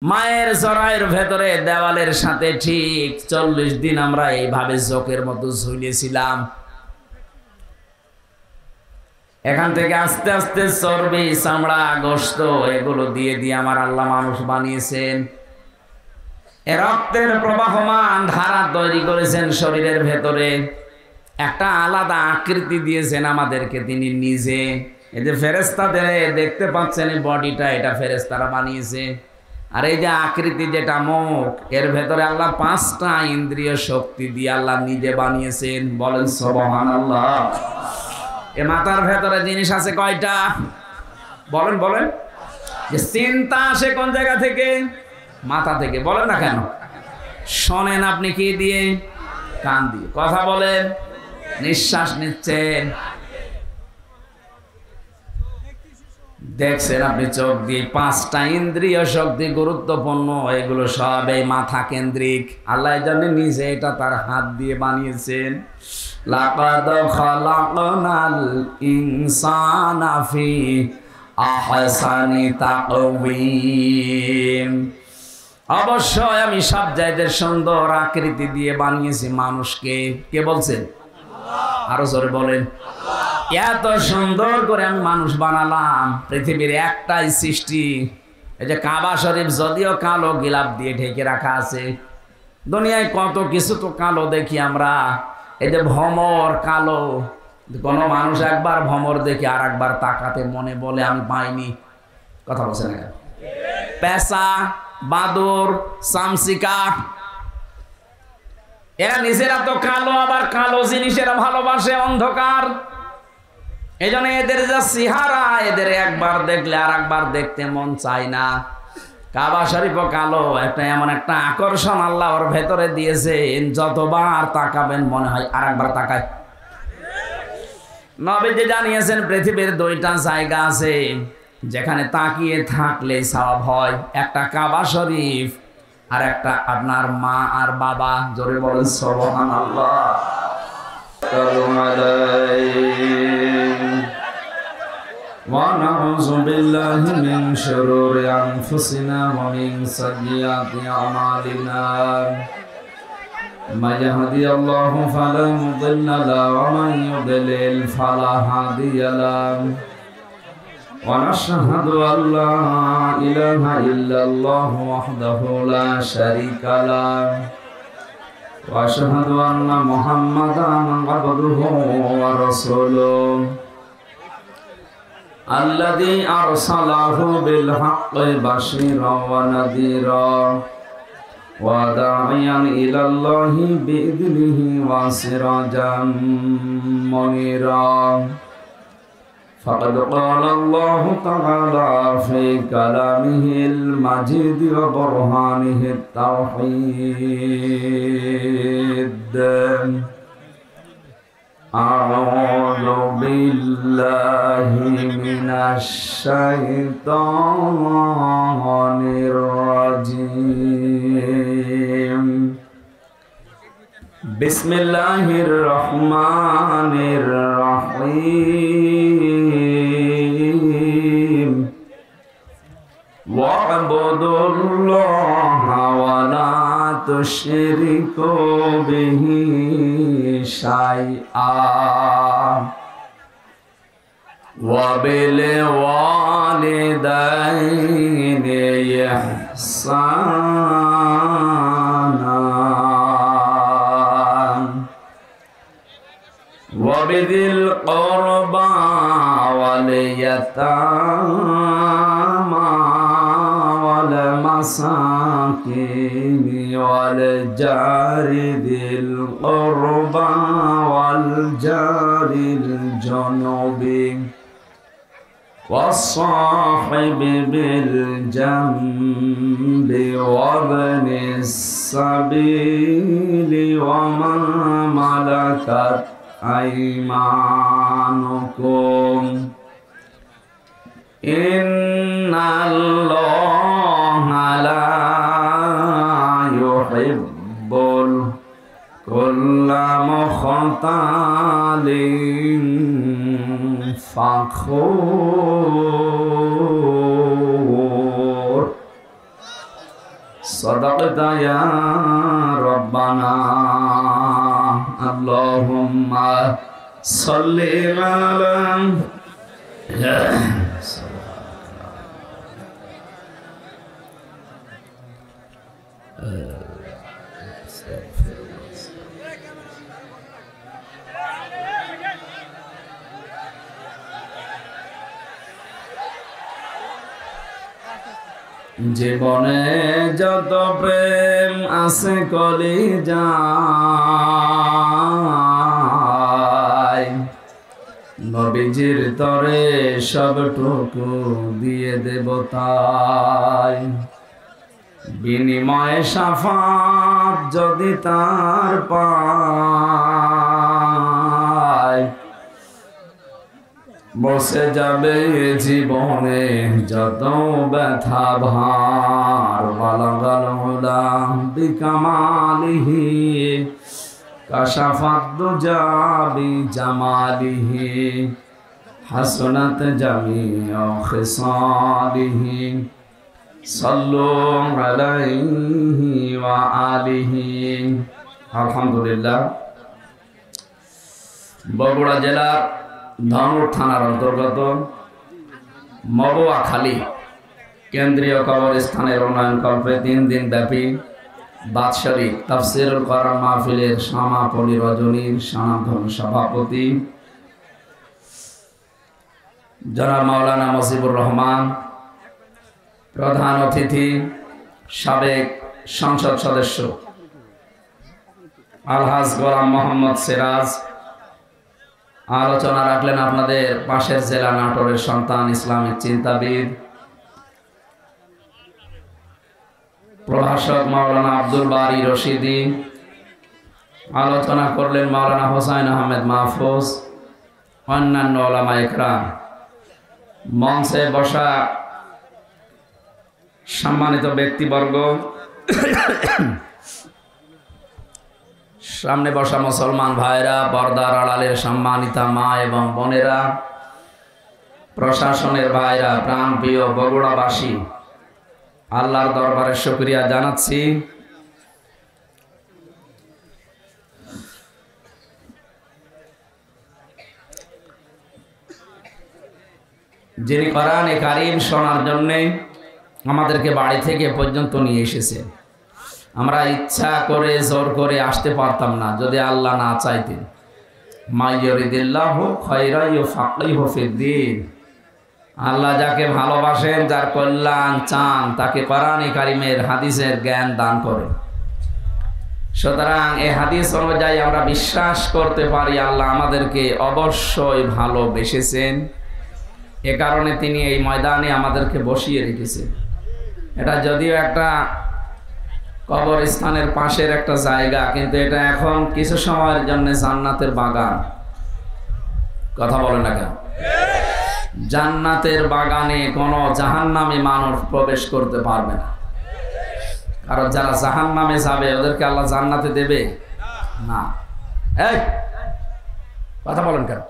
মায়ের জরায়ের ভেতরে দেওয়ালের সাথে ঠিক 40 দিন আমরা এইভাবে জোকের মতো ঝুলিয়েছিলাম। এখান থেকে আস্তে আস্তে চর্বি, চামড়া, গোশত এগুলো দিয়ে দিয়ে আমার আল্লাহ মানুষ বানিয়েছেন। রক্তের প্রবাহমান ধারা তৈরি করেছেন শরীরের ভেতরে, একটা আলাদা আকৃতি দিয়েছেন আমাদেরকে তিনি নিজে। এই যে ফেরেশতাদের দেখতে পাচ্ছেন এই বডিটা, এটা ফেরেশতারা বানিয়েছে। আর এই যে আকৃতি যেটা মুখ, এর ভেতরে আল্লাহ 5টা ইন্দ্রিয় শক্তি দিয়ে আল্লাহ নিজে বানিয়েছেন। বলেন সুবহানাল্লাহ। এ মাথার ভেতরে জিনিস আছে কয়টা? বলেন বলেন। যে চিন্তা আসে কোন জায়গা থেকে? মাথা থেকে। বলেন না কেন? শোনেন আপনি কি দিয়ে? কান দিয়ে। কথা বলেন, নিঃশ্বাস নিচ্ছেন, দেখছেন আপনি চোখ দিয়ে। 5টা ইন্দ্রিয় শক্তি গুরুত্বপূর্ণ, এগুলো সব এই মাথা কেন্দ্রিক। আল্লাহ জন্য নিজে এটা তার হাত দিয়ে বানিয়েছেন। লাকাদ খালাকনাল ইনসানা ফি আহসানি তাকওয়িম। অবশ্যই আমি সব জায়গায় সুন্দর আকৃতি দিয়ে বানিয়েছি মানুষকে। কে বলছেন? আরো জোরে বলেন। এত সুন্দর করে আমি মানুষ বানালাম। পৃথিবীর একটাই সৃষ্টি, এই যে কাবা শরীফ, যদিও কালো গিলাপ দিয়ে ঢেকে রাখা আছে। দুনিয়ায় কত কিছু তো কালো দেখি আমরা। এই যে ভমর কালো, কোনো মানুষ একবার ভমর দেখে আর একবার তাকাতে মনে বলে আমি পাইনি। কথা বলছেন না? পেঁচা, বাদুর, চামচিকা, এরা নিজেরা তো কালো, আবার কালো জিনিসেরা ভালোবাসে, অন্ধকার। এই জন্য এদের যা চেহারা, এদের একবার দেখলে আর একবার দেখতে মন চায় না। কাবা শরীফও কালো, একটা এমন একটা আকর্ষণ আল্লাহ ওর ভেতরে দিয়েছেন, যতবার তাকাবেন মনে হয় আর একবার তাকায়। নবীজি জানিয়েছেন পৃথিবীর 2টা জায়গা আছে যেখানে তাকিয়ে থাকলে সওয়াব হয়। একটা কাবা শরীফ, আর একটা আপনার মা আর বাবা। জোরে বলেন সুবহানাল্লাহ। ونعوذ بالله من شرور أنفسنا ومن سيئات أعمالنا من يهدي الله فلا مضل له ومن يضلل فلا هادي له ونشهد أن لا إله إلا الله وحده لا شريك له وأشهد أن محمدا عبده ورسوله الذي أرسله بالحق بشيرا ونذيرا وداعيا إلى الله بإذنه وسراجا منيرا فقد قال الله تعالى في كلامه المجيد وبرهانه التوحيد أعوذ بالله من الشيطان الرجيم بسم الله الرحمن الرحيم واعبدوا الله ولا تشركوا به شيئا وبالوالدين إحسانا وبذي القربى واليتامى والمساكين والجار ذي القربى والجار الجنوب والصاحب بالجنب وابن السبيل وما ملكت أيمانكم إن الله لا يحب كل مختال فخور সাদাকতা ইয়া রাব্বানা আল্লাহুম্মা সাল্লি আলা জীবনে যত প্রেম আছে কলিজায় নবীজির তরে সবটুকু দিয়ে দেব তাই বিনিময়ে শাফাত যদি তার পায় বসে যাবে জীবনে যত ব্যথা ভার বালাগাল হুদা বিকামালিহি কাশাফাত দুজা বিজামালিহি হাসনাত জামিউ খিসালিহি সাল্লু আলাইহি ওয়া আলিহি। আলহামদুলিল্লাহ। বগুড়া জেলার ধনুর থানার অন্তর্গত মবুয়াখালী কেন্দ্রীয় কবরস্থানের উন্নয়ন কল্পে 3 দিন ব্যাপী বাৎসরিক তাফসীরুল কোরআন মাহফিলের সমাপনী রজনীর সনাতন সভাপতি জনাব মাওলানা মজিবুর রহমান, প্রধান অতিথি সাবেক সংসদ সদস্য আলহাজ গোলাম মোহাম্মদ সিরাজ, আলোচনা রাখলেন আপনাদের পাশের জেলা নাটোরের সন্তান ইসলামিক চিন্তাবিদ প্রভাষক মাওলানা আব্দুল বারী রশিদি, আলোচনা করলেন মাওলানা হোসাইন আহমেদ মাহফুজ, অন্যান্য ওলামা ইকরাম। মঞ্চে বসা সম্মানিত ব্যক্তিবর্গ, সামনে বসা মুসলমান ভাইরা, পর্দার আড়ালের সম্মানিতা মা এবং বোনেরা, প্রশাসনের ভাইরা, প্রাণপ্রিয় বগুড়াবাসী, আল্লাহর দরবারে শুকরিয়া জানাচ্ছি। যিনি কোরআনে কারীম শোনার জন্য আমাদেরকে বাড়ি থেকে পর্যন্ত নিয়ে এসেছেন। আমরা ইচ্ছা করে জোর করে আসতে পারতাম না যদি আল্লাহ না চাইতেন। মাইয়ুরিদিল্লাহু খায়রান ইউফাক্কিহু ফিদ্দীন। আল্লাহ যাকে ভালোবাসেন, যার কল্যাণ চান, তাকে কোরআনে কারীমের হাদিসের জ্ঞান দান করেন। সুতরাং এই হাদিস অনুযায়ী আমরা বিশ্বাস করতে পারি আল্লাহ আমাদেরকে অবশ্যই ভালোবেসেছেন। এ কারণে তিনি এই ময়দানে আমাদেরকে বসিয়ে রেখেছেন। এটা যদিও একটা কবরস্থানের পাশের একটা জায়গা, কিন্তু এটা এখন কিছু সময়ের জন্য জান্নাতের বাগান। কথা বলেন না কেন? জান্নাতের বাগানে কোনো জাহান্নামী মানুষ প্রবেশ করতে পারবে না। কারণ যারা জাহান্নামে যাবে ওদেরকে আল্লাহ জান্নাতে দেবে না। এই কথা বলেন কেন?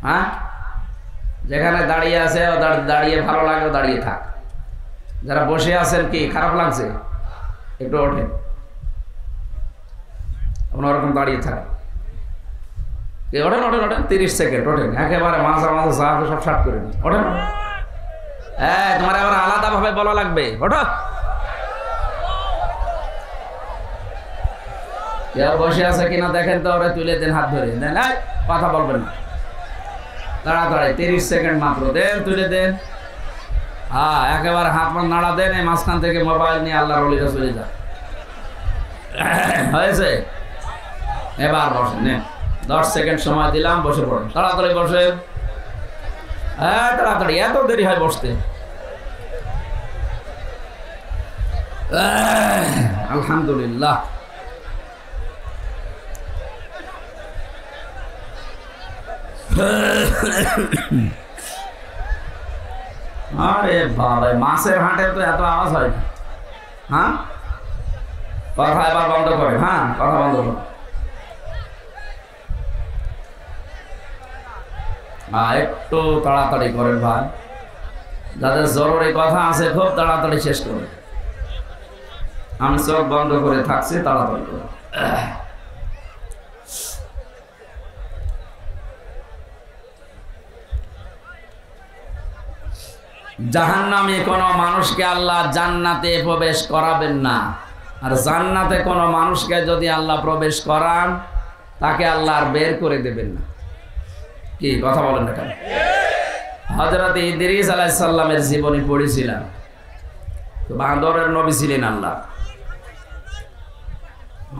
হ্যাঁ, যেখানে দাঁড়িয়ে আছে ও দাঁড়িয়ে ভালো লাগে দাঁড়িয়ে থাক। যারা বসে আছেন কি খারাপ লাগছে? একটু ওঠেন, ওরকম দাঁড়িয়ে থাকেন। ওঠেন ওঠেন ওঠেন, 30 সেকেন্ড ওঠেন, একেবারে মাঝে মাঝে যা সব শার্ট করে নিন। ওঠেন। হ্যাঁ, তোমার আবার আলাদা ভাবে বলা লাগবে। ওঠো। কেউ বসে আছে কিনা দেখেন তো, ওরা তুলে দেন, হাত ধরে দেন। কথা বলবেন না, তাড়াতাড়ি 30 সেকেন্ড মাত্র দেন, তুলে দেন। হ্যাঁ, একেবারে হাত পা নাড়া দেন। এই মাঝখান থেকে মোবাইল নিয়ে আল্লাহর ওলিরা চলে যায়। হয়েছে? এবার বসেন, 10 সেকেন্ড সময় দিলাম, বসে পড়েন। তাড়াতাড়ি বসে। হ্যাঁ, তাড়াতাড়ি, এত দেরি হয় বসতে। আলহামদুলিল্লাহ। আরে বাবা, মাছের হাটে তো এত আওয়াজ হয়। হ্যাঁ, কথা এবার বন্ধ করে। হ্যাঁ, কথা বন্ধ করে। একটু তাড়াতাড়ি করেন ভাই, যাদের জরুরি কথা আছে খুব তাড়াতাড়ি শেষ করে। আমি চোখ বন্ধ করে থাকছি, তাড়াতাড়ি করে। জাহান্নামে কোনো মানুষকে আল্লাহ জান্নাতে প্রবেশ করাবেন না, আর জান্নাতে কোনো মানুষকে যদি আল্লাহ প্রবেশ করান তাকে আল্লাহ আর বের করে দেবেন না। কি কথা বলেন না কেন? হযরত ইদ্রিস আলাইহিস সালামের জীবনী পড়েছিলাম, তো বান্দরের নবী ছিলেন আল্লাহ।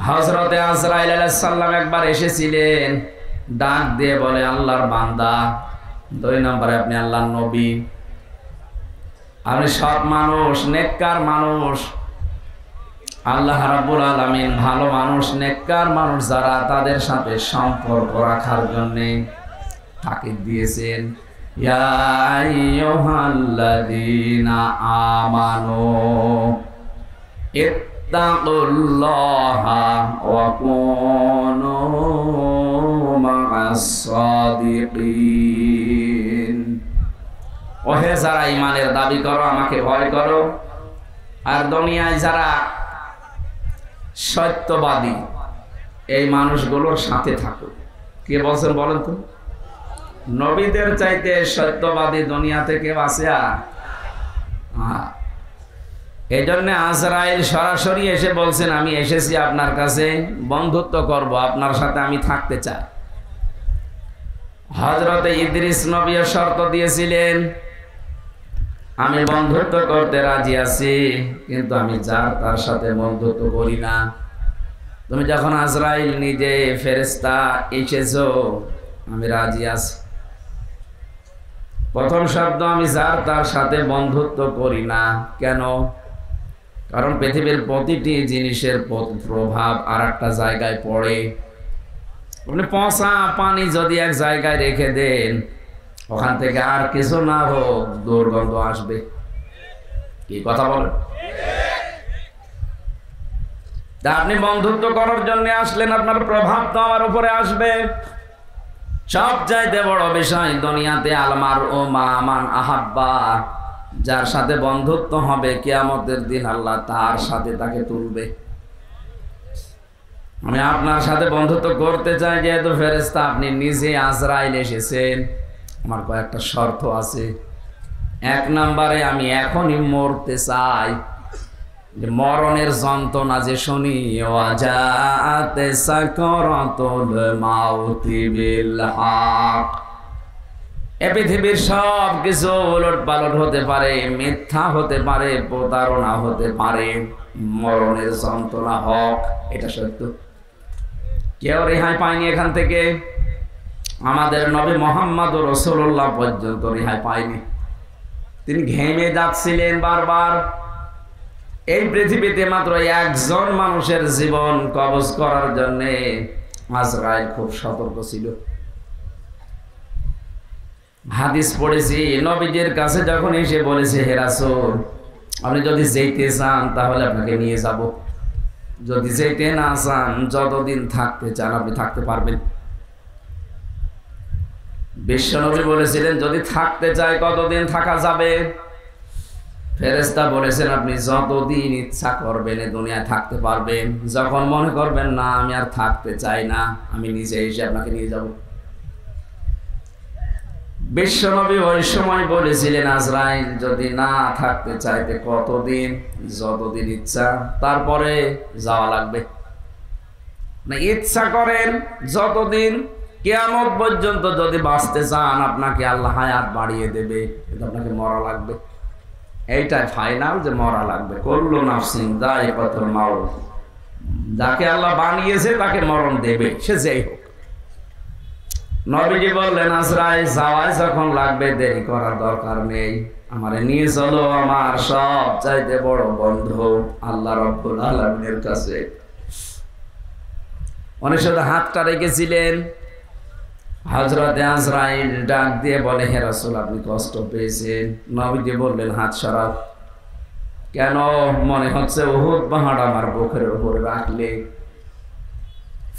হযরতে আজরাইল আলাইহিস সালাম একবার এসেছিলেন, ডাক দিয়ে বলে আল্লাহর বান্দা, 2 নম্বরে আপনি আল্লাহর নবী, আপনি সৎ মানুষ, নেককার মানুষ, আল্লাহ রাব্বুল আলামিন ভালো মানুষ, নেককার মানুষ যারা তাদের সাথে সম্পর্ক রাখার জন্য তাকিদ দিয়েছেন। ইয়া আইয়ুহাল্লাযীনা আমানু ইত্তাকুল্লাহা ওয়া কুনু মা'আস সাদিকিন। ওহে যারা ইমানের দাবি করো, আমাকে ভয় করো, আর দুনিয়ায় যারা সত্যবাদী এই মানুষগুলোর সাথে থাকো। কে বলছেন বলেন তো? নবীদের চাইতে সত্যবাদী দুনিয়া থেকে বাঁচে? এই জন্য আজরাইল সরাসরি এসে বলছেন, আমি এসেছি আপনার কাছে বন্ধুত্ব করব, আপনার সাথে আমি থাকতে চাই। হযরতে ইদ্রিস নবীও শর্ত দিয়েছিলেন, আমি বন্ধুত্ব করতে রাজি আছি, কিন্তু আমি যার তার সাথে বন্ধুত্ব করি না। তুমি যখন আজরাইল নিজে ফেরেশতা এসেছো, আমি রাজি আছি। প্রথম শব্দ, আমি যার তার সাথে বন্ধুত্ব করি না। কেন? কারণ পৃথিবীর প্রতিটি জিনিসের প্রভাব আর একটা জায়গায় পড়ে। আপনি পচা পানি যদি এক জায়গায় রেখে দেন, ওখান থেকে আর কিছু না হোক দুর্গন্ধ আসবে। কি কথা বলেন? তা আপনি বন্ধুত্ব করার জন্য আসলেন, আপনার প্রভাব তো আমার উপরে আসবে। সবচাইতে বড় বিষয় দুনিয়াতে আলমার ও মান আহাব্বা, যার সাথে বন্ধুত্ব হবে কিয়ামতের দিন আল্লাহ তার সাথে তাকে তুলবে। আমি আপনার সাথে বন্ধুত্ব করতে চাই, যেহেতু ফেরেশতা আপনি নিজে আজরাইল এসেছেন, আমার কয়েকটা শর্ত আছে। 1 নম্বরে, আমি এখনই মরতে চাই। মরণের যন্ত্রণা যে শুনি, ওয়াজাআতে সাকরাতুল মাউতি বিল হক, এ পৃথিবীর সব কিছু উলটপালট হতে পারে, মিথ্যা হতে পারে, প্রতারণা হতে পারে, মরণের যন্ত্রণা হক, এটা সত্য। কেউ রেহাই পায়নি এখান থেকে, আমাদের নবী মুহাম্মদ রাসূলুল্লাহ পর্যন্ত রেহাই পায়নি। তিনি ঘেমে যাচ্ছিলেন বারবার। এই পৃথিবীতে মাত্র একজন মানুষের জীবন কবজ করার জন্য আজরাইল খুব সতর্ক ছিল। হাদিস পড়েছি, নবীজির কাছে যখন এসে বলেছে, হে রাসূল, আপনি যদি যেতে চান তাহলে আপনাকে নিয়ে যাব, যদি যেতে না চান, যতদিন থাকতে চান আপনি থাকতে পারবেন। বিশ্বনবী বলেছিলেন, যদি থাকতে চাই কতদিন থাকা যাবে? ফেরেশতা বলেছেন, আপনি যতদিন ইচ্ছা করবেন এই দুনিয়ায় থাকতে পারবেন। যখন মনে করবেন না আমি আর থাকতে চাই না, আমি নিজে এসে আপনাকে নিয়ে যাব। বিশ্বনবী ওই সময় বলেছিলেন, আজরাইল যদি না থাকতে চাইতে কতদিন? যতদিন ইচ্ছা, তারপরে যাওয়া লাগবে না। ইচ্ছা করেন যতদিন, কিয়ামত পর্যন্ত যদি বাঁচতে চান আপনাকে আল্লাহ হায়াত বাড়িয়ে দেবে, কিন্তু আপনাকে মরা লাগবে। এইটাই ফাইনাল, যে মরা লাগবে। কুল্লু নাফসিন যায়িকাতুল মাউত, যাকে আল্লাহ বানিয়েছে তাকে মরণ দেবে, সে যেই হোক। নবীজি বললেন, আজরাইল যাওয়ায় যখন লাগবে, দেরি করার দরকার নেই, আমারে নিয়ে চলো আমার সব চাইতে বড় বন্ধু আল্লাহ রাব্বুল আলামিনের কাছে। উনি শুধু হাতটা রেখেছিলেন। হযরতে আজরাইল ডাক দিয়ে বলে, হে রাসূল, আপনি কষ্ট পেয়েছেন। নবীজি বললেন, হাত সরাও। কেন? মনে হচ্ছে উহুদ পাহাড় আমার বুকের উপরে রাখলে।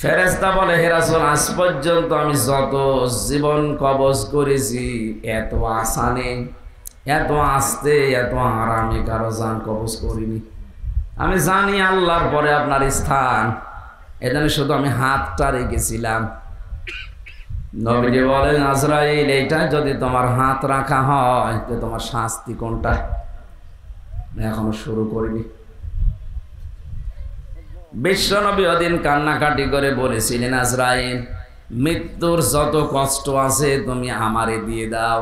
ফেরেশতা বলে, হে রাসূল, আজ পর্যন্ত আমি যত জীবন কবজ করেছি, এত আসানে, এত আস্তে, এত আরামে কারো জান কবজ করিনি। আমি জানি আল্লাহর পরে আপনার স্থান, এজন্য শুধু আমি হাতটা রেখেছিলাম। নবীজি বলেন, আজরাইল, এইটা যদি তোমার হাত রাখা হয় তো তোমার শাস্তি কোনটা? এখনো শুরু করিনি। বিশ্বনবী ওদিন কান্নাকাটি করে বলেছিলেন, আজরাইল, মৃত্যুর যত কষ্ট আছে তুমি আমারে দিয়ে দাও।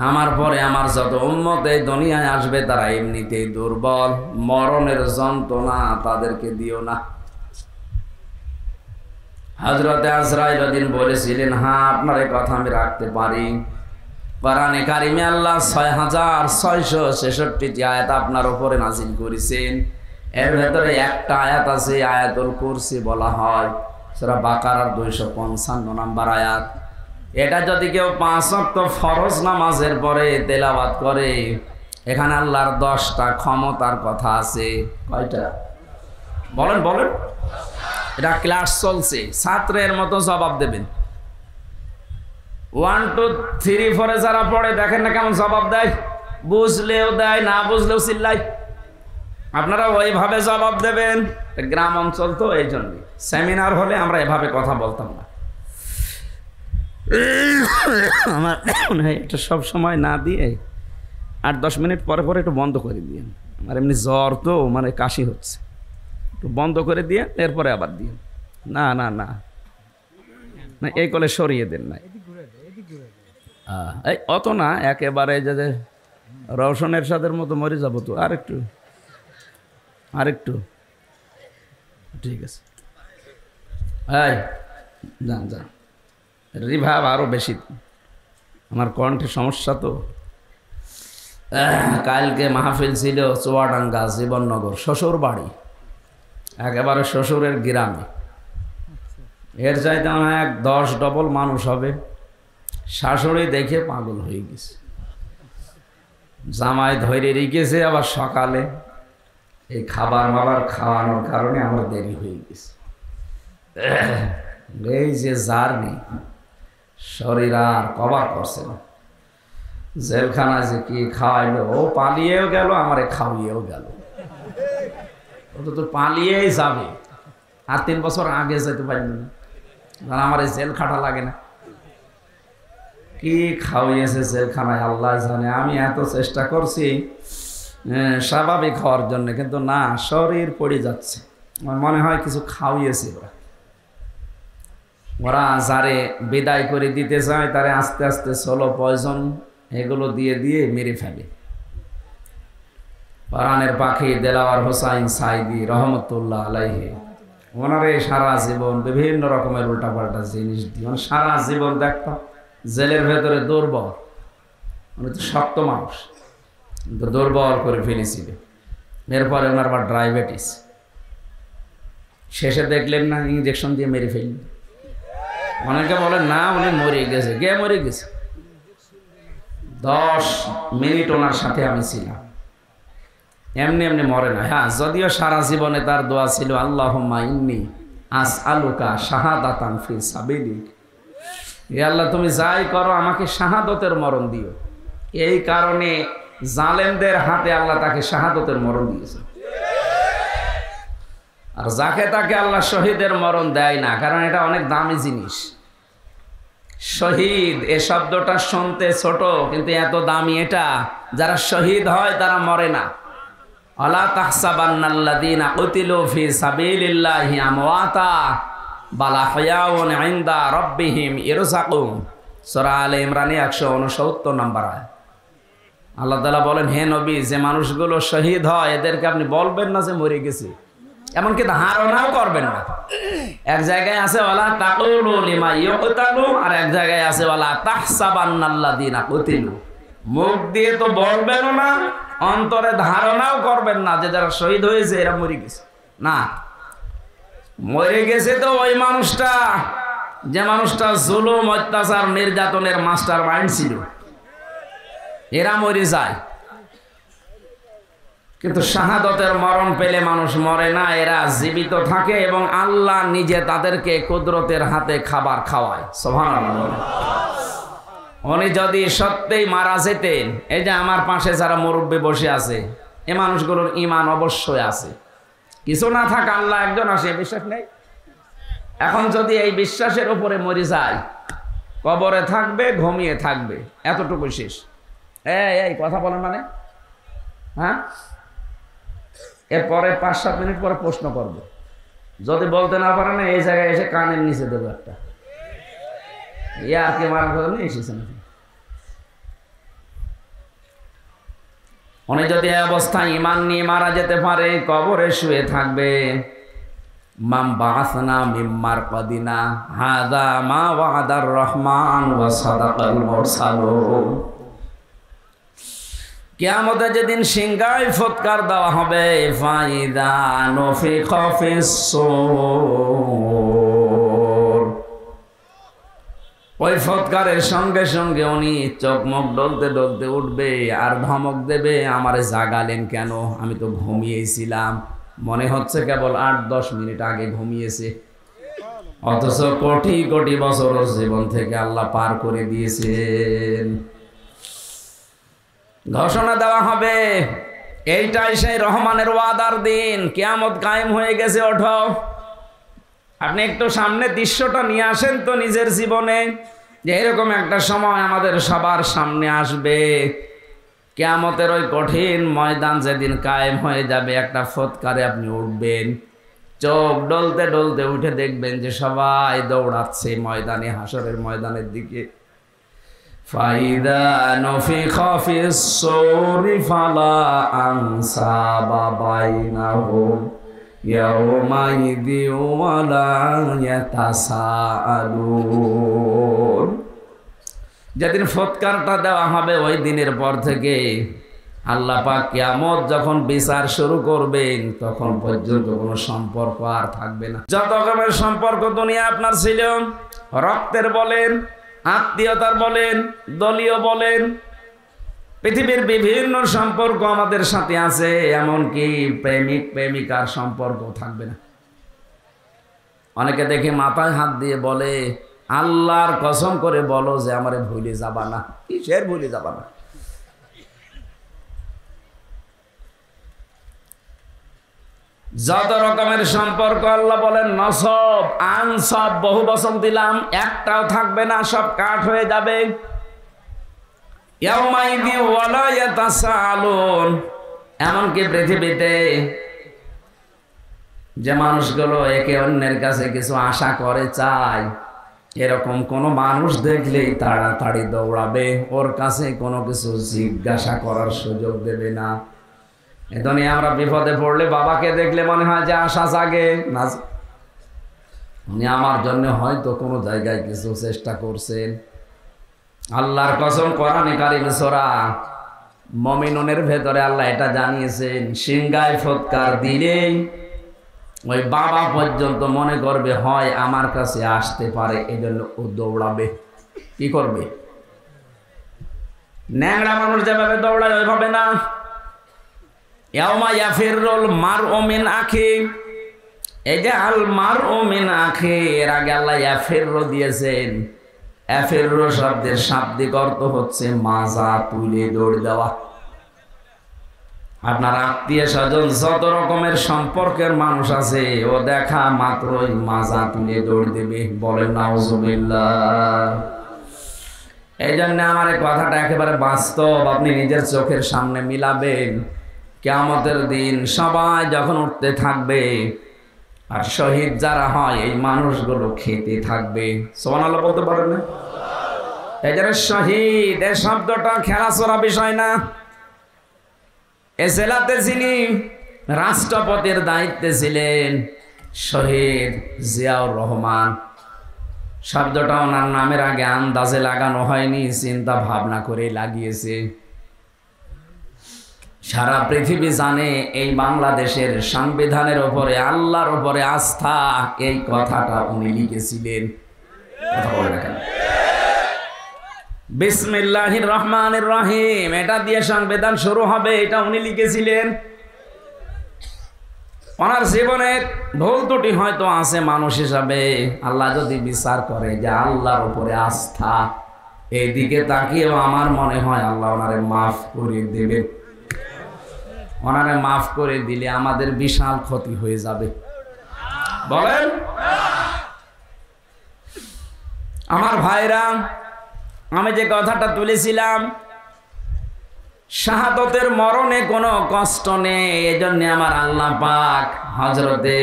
আমার পরে আমার যত উম্মত এই দুনিয়ায় আসবে তারা এমনিতেই দুর্বল, মরণের যন্ত্রণা তাদেরকে দিও না। হযরতে আজরাইল ওদিন বলেছিলেন, হ্যাঁ, আপনার এই কথা আমি রাখতে পারি। কোরআনে কারিমে আল্লাহ 6666টি আয়াত আপনার উপরে নাযিল করেছেন। এর ভেতরে একটা আয়াত আছে, আয়াতুল কুরসি বলা হয়, সূরা বাকারার 255 নম্বর আয়াত। এটা যদি কেউ 5 ওয়াক্ত ফরজ নামাজের পরে তেলাওয়াত করে, এখানে আল্লাহর 10টা ক্ষমতার কথা আছে। কয়টা? বলেন বলেন। এটা ক্লাস চলছে, ছাত্রের মতো জবাব দেবেন। 1 2 3 4 যারা পড়ে দেখেন না কেমন জবাব দেয়, বুঝলেও দেয়, না বুঝলেও চিল্লায়। আপনারা ওইভাবে জবাব দেবেন। গ্রাম অঞ্চল তো, এই জন্য সেমিনার হলে আমরা এভাবে কথা বলতাম না। আমার মনে হয় এটা সব সময় না দিয়ে 8-10 মিনিট পরে পরে একটু বন্ধ করে দিয়ে, আমার এমনি জ্বর তো, মানে কাশি হচ্ছে, একটু বন্ধ করে দিয়ে এরপরে আবার দিয়ে। না না না না, এই কলে সরিয়ে দেন না, এই অত না, একেবারে যে রওশনের সাথের মতো মরে যাবো তো। আরেকটু আরেকটু, ঠিক আছে। হ্যাঁ, যান যান, রিভাব আরো বেশি, আমার কণ্ঠের সমস্যা তো। কালকে মাহফিল ছিল চুয়াডাঙ্গা জীবননগর, শ্বশুর বাড়ি, একেবারে শ্বশুরের গ্রামে। এর চাইতে আমার 10 ডবল মানুষ হবে। শাশুড়ি দেখে পাগল হয়ে গেছে, জামাই ধরে রেখেছে। আবার সকালে এই খাবার খাওয়ানোর কারণে আমার দেরি হয়ে গেছে। এই যে জার্নি, শরীর আর কভার করছে না। জেলখানায় যে কি খাওয়াইলো, ও পালিয়েও গেল, আমারে খাওয়িয়েও গেল। ও তো পালিয়েই যাবে, আর 3 বছর আগে যেতে পারবে না, কারণ আমার এই জেল খাটা লাগে না। কি খাওয়িয়েছে জেলখানায় আল্লাহ জানে। আমি এত চেষ্টা করছি স্বাভাবিক হওয়ার জন্য, কিন্তু না, শরীর পড়ে যাচ্ছে। আমার মনে হয় কিছু খাওয়িয়েছে ওরা যারে বিদায় করে দিতে চায় তারে আস্তে আস্তে সোলো পয়জন এগুলো দিয়ে দিয়ে মেরে ফেলে। কোরআনের পাখি দেলাওয়ার হোসাইন সাইদি রহমতুল্লাহ আলাইহি, ওনারে সারা জীবন বিভিন্ন রকমের উল্টাপাল্টা জিনিস দিয়ে, মানে সারা জীবন দেখতাম জেলের ভেতরে দুর্বল, উনি তো শক্ত মানুষ, কিন্তু দুর্বল করে ফেলেছিল। এরপরে ওনার আবার ডায়াবেটিস, শেষে দেখলেন না ইঞ্জেকশন দিয়ে মেরে ফেললেন। অনেকে বলেন না উনি মরে গেছে, কে মরে গেছে? 10 মিনিট ওনার সাথে আমি ছিলাম, এমনি এমনি মরে না। হ্যাঁ, যদিও সারা জীবনে তার দোয়া ছিল, আল্লাহুম্মা ইন্নী আসআলুকা শাহাদাতান ফি সাবিলিক, হে আল্লাহ তুমি যাই করো আমাকে শাহাদতের মরণ দিও। এই কারণে জালেমদের হাতে আল্লাহ তাকে শাহাদতের মরণ দিয়েছে, আর যাকে তাকে আল্লাহ শহীদের মরণ দেয় না, কারণ এটা অনেক দামি জিনিস। শহীদ এ শব্দটা শুনতে ছোট, কিন্তু এত দামি এটা। যারা শহীদ হয় তারা মরে না। আলা তাহসাবান্নাল্লাযীনা কুতিলু ফি সাবিলিল্লাহি আমওয়াতা বাল আহইয়াউন ইনদা রাব্বিহিম ইরযাকুন, সূরা আলে ইমরান 169 নম্বর আয়াত। আল্লাহ তাআলা বলেন, হে নবী, যে মানুষগুলো শহীদ হয় এদেরকে আপনি বলবেন না যে মরে গেছে, এমনকি ধারণাও করবেন না। এক জায়গায় আছে ওয়ালা তাকুলু লিমা ইউকতালু, আর এক জায়গায় আছে ওয়ালা তাহসাবান্নাল্লাযীনা কুতিলু। মুখ দিয়ে তো বলবেন না, অন্তরে ধারণাও করবেন না যে যারা শহীদ হয়েছে এরা মরে গেছে। না, মরে গেছে তো ওই মানুষটা, যে মানুষটা জুলুম অত্যাচার নির্যাতনের মাস্টার মাইন্ড ছিল, এরা মরে যায়। কিন্তু শাহাদতের মরণ পেলে মানুষ মরে না, এরা জীবিত থাকে এবং আল্লাহ নিজে তাদেরকে কুদরতের হাতে খাবার খাওয়ায়। সুবহানাল্লাহ। উনি যদি সত্যিই মারা যেতেন, এই যে আমার পাশে যারা মুরব্বী বসে আছে, এ মানুষগুলোর ঈমান অবশ্যই আছে। কিছু না থাকা আল্লাহ একজন আসে, বিশ্বাস নেই। এখন যদি এই বিশ্বাসের উপরে মরে যায়, কবরে থাকবে, ঘুমিয়ে থাকবে, এতটুকু শেষ। এই কথা বলেন মানে, হ্যাঁ, এরপরে 5-7 মিনিট পরে প্রশ্ন করব, যদি বলতে না পারেন এই জায়গায় এসে কানের নিচে দেবো একটা। আর কি মারার কথা নিয়ে এসেছেন। উনি যদি এই অবস্থায় ঈমান নিয়ে মারা যেতে পারে, কবরে শুয়ে থাকবে, মাম বাসনা মিম্মার কদিনা হাদা মা ওয়াদার রহমান ওয়া সাদাকাল মুরসালুন। কিয়ামতে যেদিন সিংহায় ফুৎকার দেওয়া হবে, ফাইদা নুফিখা ফিস-সূর, ওই ফুৎকারের সঙ্গে সঙ্গে উনি চোখ মুখ ডলতে ডলতে উঠবে আর ধমক দেবে, আমারে জাগালেন কেন, আমি তো ঘুমিয়েছিলাম। মনে হচ্ছে কেবল 8-10 মিনিট আগে ঘুমিয়েছে, অথচ কোটি কোটি বছর জীবন থেকে আল্লাহ পার করে দিয়েছেন। ঘোষণা দেওয়া হবে, এইটাই সেই রহমানের ওয়াদার দিন, কিয়ামত কায়েম হয়ে গেছে, ওঠো। আপনি একটু সামনে দৃশ্যটা নিয়ে আসেন তো নিজের জীবনে, যে এরকম একটা সময় আমাদের সবার সামনে আসবে। কিয়ামতের ওই কঠিন ময়দান যেদিন কায়েম হয়ে যাবে, একটা ফুৎকারে আপনি উঠবেন, চোখ ডলতে ডলতে উঠে দেখবেন যে সবাই দৌড়াচ্ছে ময়দানে, হাসরের ময়দানের দিকে। ফাইদা নুফিখা ফিস-সূরি ফালা আনসাবা বাইনাহুম ইয়াওমাইযিন ওয়ালা ইয়াতাসাআলুন। যেদিন ফুৎকারটা দেওয়া হবে, ওই দিনের পর থেকে আল্লাহ পাক কিয়ামত যখন বিচার শুরু করবেন, তখন পর্যন্ত কোনো সম্পর্ক আর থাকবে না। যত রকমের সম্পর্ক দুনিয়া আপনার ছিল, রক্তের বলেন, আত্মীয়তার বলেন, দলীয় বলেন, পৃথিবীর বিভিন্ন সম্পর্ক আমাদের সাথে আছে, এমনকি প্রেমিক প্রেমিকার সম্পর্ক থাকবে না। অনেকে দেখে মাথায় হাত দিয়ে বলে, আল্লাহর কসম করে বলো যে আমারে ভুলে যাবা না। কিসের ভুলে যাবা না? যত রকমের সম্পর্ক আল্লাহ বলেন নসব আনসব, বহু বচন দিলাম, একটাও থাকবে না, সব কাট হয়ে যাবে। ইয়াউমাইযিন ওয়ালা ইয়াতাসাআলুন। এমনকি পৃথিবীতে যে মানুষগুলো একে অন্যের কাছে কিছু আশা করে, চায়, এরকম কোন মানুষ দেখলেই তাড়াতাড়ি দৌড়াবে, ওর কাছে কোনো কিছু জিজ্ঞাসা করার সুযোগ দেবে না। এজন্য আমরা বিপদে পড়লে বাবাকে দেখলে মনে হয় যে আশা জাগে না, উনি আমার জন্য হয়তো কোনো জায়গায় কিছু চেষ্টা করছেন। আল্লাহর কসম, কোরআনে কারীম সূরা মুমিনুনের ভেতরে আল্লাহ এটা জানিয়েছেন, সিংহায় ফুৎকার দিলেই ওই বাবা পর্যন্ত মনে করবে হয় আমার কাছে আসতে পারে, এজন্য ও দৌড়াবে। কি করবে? ন্যাংরা মানুষ যেভাবে দৌড়ায় ওইভাবে না। ইয়াউমা ইয়াফিরুল মারউ মিন আখি, এই যে আল মারউ মিন আখি, এর আগে আল্লাহ ইয়াফিরু দিয়েছেন। ইয়াফিরু শব্দের শাব্দিক অর্থ হচ্ছে মাজা তুলে দৌড় দেওয়া। আপনার আত্মীয় স্বজন যত রকমের সম্পর্কের মানুষ আছে, ও দেখা মাত্রই মাজা তুলে দৌড় দেবে। বলেন নাউজুবিল্লাহ। এই জন্য আমার এই কথাটা একেবারে বাস্তব, আপনি নিজের চোখের সামনে মিলাবেন। কিয়ামতের দিন সবাই যখন উঠতে থাকবে, আর শহীদ যারা হয় এই মানুষগুলো খেতে থাকবে। সুবহানাল্লাহ বলতে পারেন না? এই জন্য শহীদ এই শব্দটা খেলাচোরা বিষয় না। এ জেলাতে যিনি রাষ্ট্রপতির দায়িত্বে ছিলেন, শহীদ জিয়াউর রহমান, শব্দটা ওনার নামের আগে আন্দাজে লাগানো হয়নি, চিন্তা ভাবনা করে লাগিয়েছে। সারা পৃথিবী জানে এই বাংলাদেশের সংবিধানের উপরে, আল্লাহর উপরে আস্থা, এই কথাটা উনি লিখেছিলেন। কথা বলে রাখেন, বিসমিল্লাহির রহমানির রহিম, এটা দিয়ে সংবিধান শুরু হবে, এটা উনি লিখেছিলেন। ওনার জীবনের ভুল ত্রুটি হয়তো আছে মানুষ হিসাবে, আল্লাহ যদি বিচার করে যে আল্লাহর উপরে আস্থা, এইদিকে তাকিয়েও আমার মনে হয় আল্লাহ ওনারে মাফ করে দেবেন। ওনারে মাফ করে দিলে আমাদের বিশাল ক্ষতি হয়ে যাবে। বলেন আমার ভাইরা, আমি যে কথাটা তুলেছিলাম, শাহাদতের মরণে কোনো কষ্ট নেই। এজন্য আমার আল্লাহ পাক হযরতে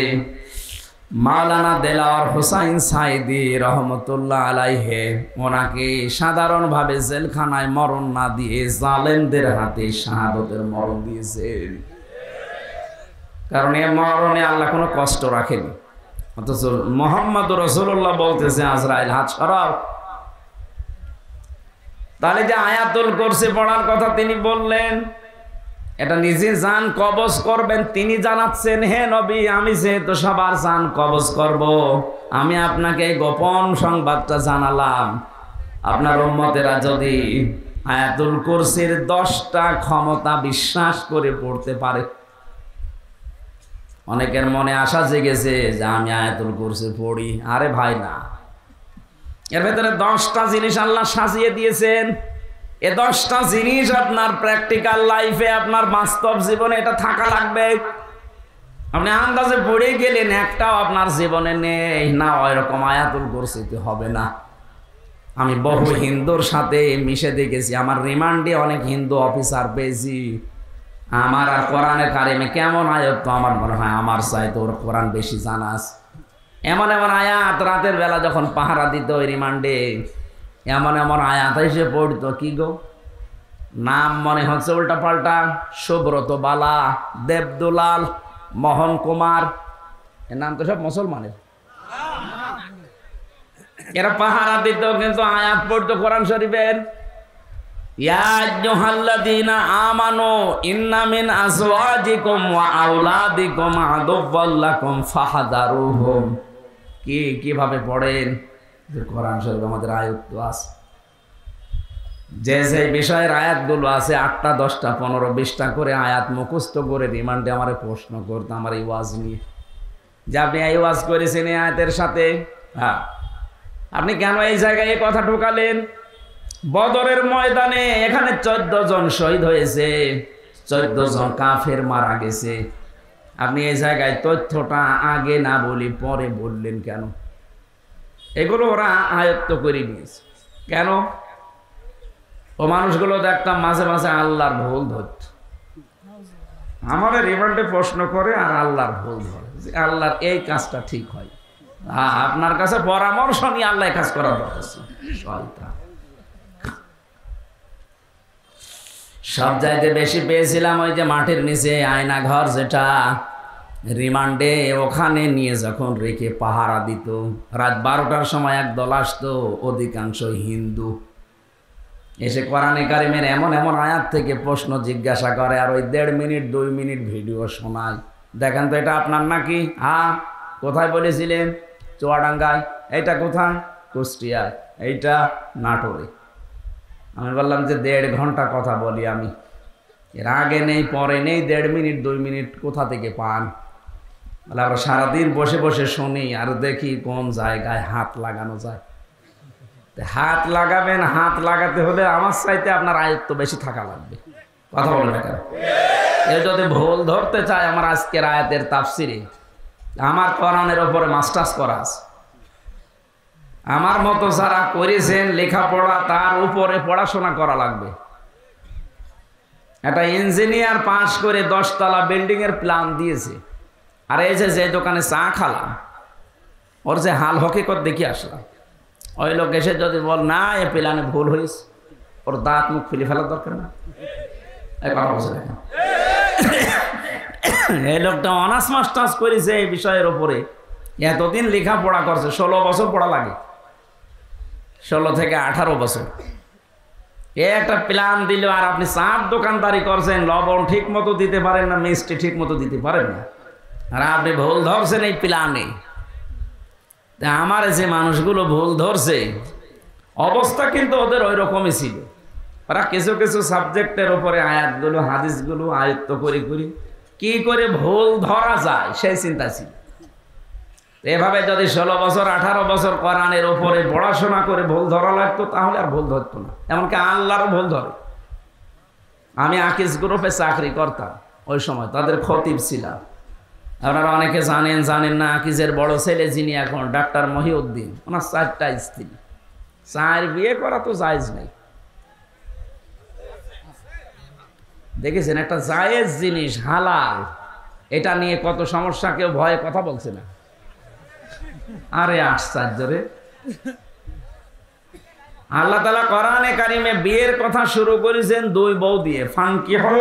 মাওলানা দেলাওয়ার হোসাইন সাইদি রহমতুল্লাহ আলাইহে ওনাকে সাধারণভাবে জেলখানায় মরণ না দিয়ে জালেমদের হাতে শাহাদতের মরণ দিয়েছেন। কারণ এ মরণে আল্লাহ কোনো কষ্ট রাখেনি। অথচ মুহাম্মদ রাসূলুল্লাহ বলতেছে আজরাইল হাত সরাও। তাহলে যে আয়াতুল কুরসি পড়ার কথা তিনি বললেন, এটা নিজে জান কবজ করবেন তিনি জানাচ্ছেন, হে নবী আমি যেহেতু সবার জান কবজ করব, আমি আপনাকে গোপন সংবাদটা জানালাম। আপনার উম্মতেরা যদি আয়াতুল কুরসির 10টা ক্ষমতা বিশ্বাস করে পড়তে পারে, অনেকের মনে আশা জেগেছে যে আমি আয়াতুল কুরসি পড়ি। আরে ভাই না, এর ভেতরে 10টা জিনিস আল্লাহ সাজিয়ে দিয়েছেন। এই 10টা জিনিস আপনার প্র্যাকটিক্যাল লাইফে, আপনার বাস্তব জীবনে এটা থাকা লাগবে। আপনি আন্দাজে পড়ে গেলেন, একটাও আপনার জীবনে নেই না, ওইরকম আয়াতুল কুরসিতে হবে না। আমি বহু হিন্দুর সাথে মিশে দেখেছি, আমার রিমান্ডে অনেক হিন্দু অফিসার পেয়েছি। আমার আর কোরআনে কারিমে কেমন আয়াত, তো আমার মনে হয় আমার চাইতে ওর কোরআন বেশি জানাস। এমন এমন আয়াত রাতের বেলা যখন পাহারা দিত ওই রিমান্ডে, এমন এমন আয়াত এসে পড়তো, কি গো নাম মনে হচ্ছে উল্টা পাল্টা, সুব্রত বালা, দেবদুলাল, মোহন কুমার, এর নাম তো সব মুসলমানের। এরা পাহারা দিত কিন্তু আয়াত পড়তো কোরআন শরীফের। ইয়া আইয়ুহাল্লাযীনা আমানু ইন্না মিন আজওয়াজিকুম ওয়া আওলাদিকুম আদুওয়াল লাকুম ফাহদারুহুম। কিভাবে পড়েন? কোরআন শরীফ আমাদের আয়াত তো আছে, যে যে বিষয়ের আয়াতগুলো আছে 8টা 10টা 15 20টা করে আয়াত মুখস্থ করে রিমান্ডে আমারে প্রশ্ন করতো আমার এই ওয়াজ নিয়ে, যে আপনি এই ওয়াজ করেছেন এই আয়াতের সাথে, হ্যাঁ আপনি কেন এই জায়গায় এই কথা ঢোকালেন? বদরের ময়দানে এখানে 14 জন শহীদ হয়েছে, 14 জন কাফের মারা গেছে। আপনি এই জায়গায় তথ্যটা আগে না বলি পরে বললেন কেন? এগুলো ওরা আয়ত্ত করে নিয়েছে। কেন? ও মানুষগুলো দেখতাম মাঝে মাঝে আল্লাহর ভুল ধরত, আমাদের রিমান্ডে প্রশ্ন করে আর আল্লাহর ভুল ধরে, যে আল্লাহর এই কাজটা ঠিক হয়। আপনার কাছে পরামর্শ নিয়ে আল্লাহ কাজ করার দরকার। সব চাইতে বেশি পেয়েছিলাম ওই যে মাটির নিচে আয়না ঘর, যেটা রিমান্ডে ওখানে নিয়ে যখন রেখে পাহারা দিত, রাত 12টার সময় একদল আসতো, অধিকাংশ হিন্দু, এসে কোরআনে কারিমের এমন এমন আয়াত থেকে প্রশ্ন জিজ্ঞাসা করে, আর ওই 1.5 মিনিট 2 মিনিট ভিডিও শোনায়। দেখেন তো এটা আপনার নাকি? হ্যাঁ। কোথায় বলেছিলেন? চুয়াডাঙ্গায়। এইটা কোথায়? কুষ্টিয়ায়। এইটা নাটোরে। আমি বললাম যে 1.5 ঘন্টা কথা বলি আমি, এর আগে নেই পরে নেই, 1.5 মিনিট 2 মিনিট কোথা থেকে পান? বলে আমরা সারাদিন বসে বসে শুনি আর দেখি কোন জায়গায় হাত লাগানো যায়। হাত লাগাবেন, হাত লাগাতে হলে আমার চাইতে আপনার আয়ত্ত বেশি থাকা লাগবে। কথা বলবেন না কেন? এ যদি ভুল ধরতে চায়, আমার আজকের আয়াতের তাফসিরে আমার কোরআনের ওপরে মাস্টার্স করা আছে। আমার মতো যারা করেছেন লেখাপড়া, তার উপরে পড়াশোনা করা লাগবে। একটা ইঞ্জিনিয়ার পাশ করে 10 তলা বিল্ডিং এর প্ল্যান দিয়েছে, আর এই যে দোকানে চা খালাম, ওর যে হাল হকিকত দেখি আসলাম, ওই লোক এসে যদি বল না এ প্ল্যানে ভুল হয়েছে, ওর দাঁত মুখ ফেলে ফেলার দরকার না। এই লোকটা অনার্স মাস্টার্স করেছে এই বিষয়ের ওপরে, এতদিন লেখাপড়া করছে, 16 বছর পড়া লাগে, 16 থেকে 18 বছর। একটা প্ল্যান দিল, আর আপনি চার দোকানদারি করছেন, লবণ ঠিক মতো দিতে পারেন না, মিষ্টি ঠিক মতো দিতে পারেন না, আর আপনি ভুল ধরছেন এই প্ল্যানে। আমার যে মানুষগুলো ভুল ধরছে, অবস্থা কিন্তু ওদের ওই রকমই ছিল। ওরা কিছু কিছু সাবজেক্টের উপরে আয়াতগুলো হাদিসগুলো আয়ত্ত করে কি করে ভুল ধরা যায় সেই চিন্তা ছিল। এভাবে যদি 16 বছর 18 বছর কোরআনের উপরে পড়াশোনা করে ভুল ধরা লাগতো, তাহলে আর ভুল ধরতো না। এমনকি আল্লাহরও ভুল ধরে। আমি আকিস গ্রুপে চাকরি করতাম, ওই সময় তাদের খতিব ছিলাম। আপনারা অনেকে জানেন জানেন না, আকিজের বড় ছেলে যিনি এখন ডাক্তার মহিউদ্দিন, ওনার 4টা স্ত্রী। 4 বিয়ে করা তো জায়েজ নেই, দেখেছেন? একটা জায়েজ জিনিস, হালাল, এটা নিয়ে কত সমস্যা, কেউ ভয়ে কথা বলছে না। আরে আশ্চর্য রে! আল্লাহ তাআলা কোরআনে কারিমে বিয়ের কথা শুরু করেছেন 2 বউ দিয়ে, ফানকিহু,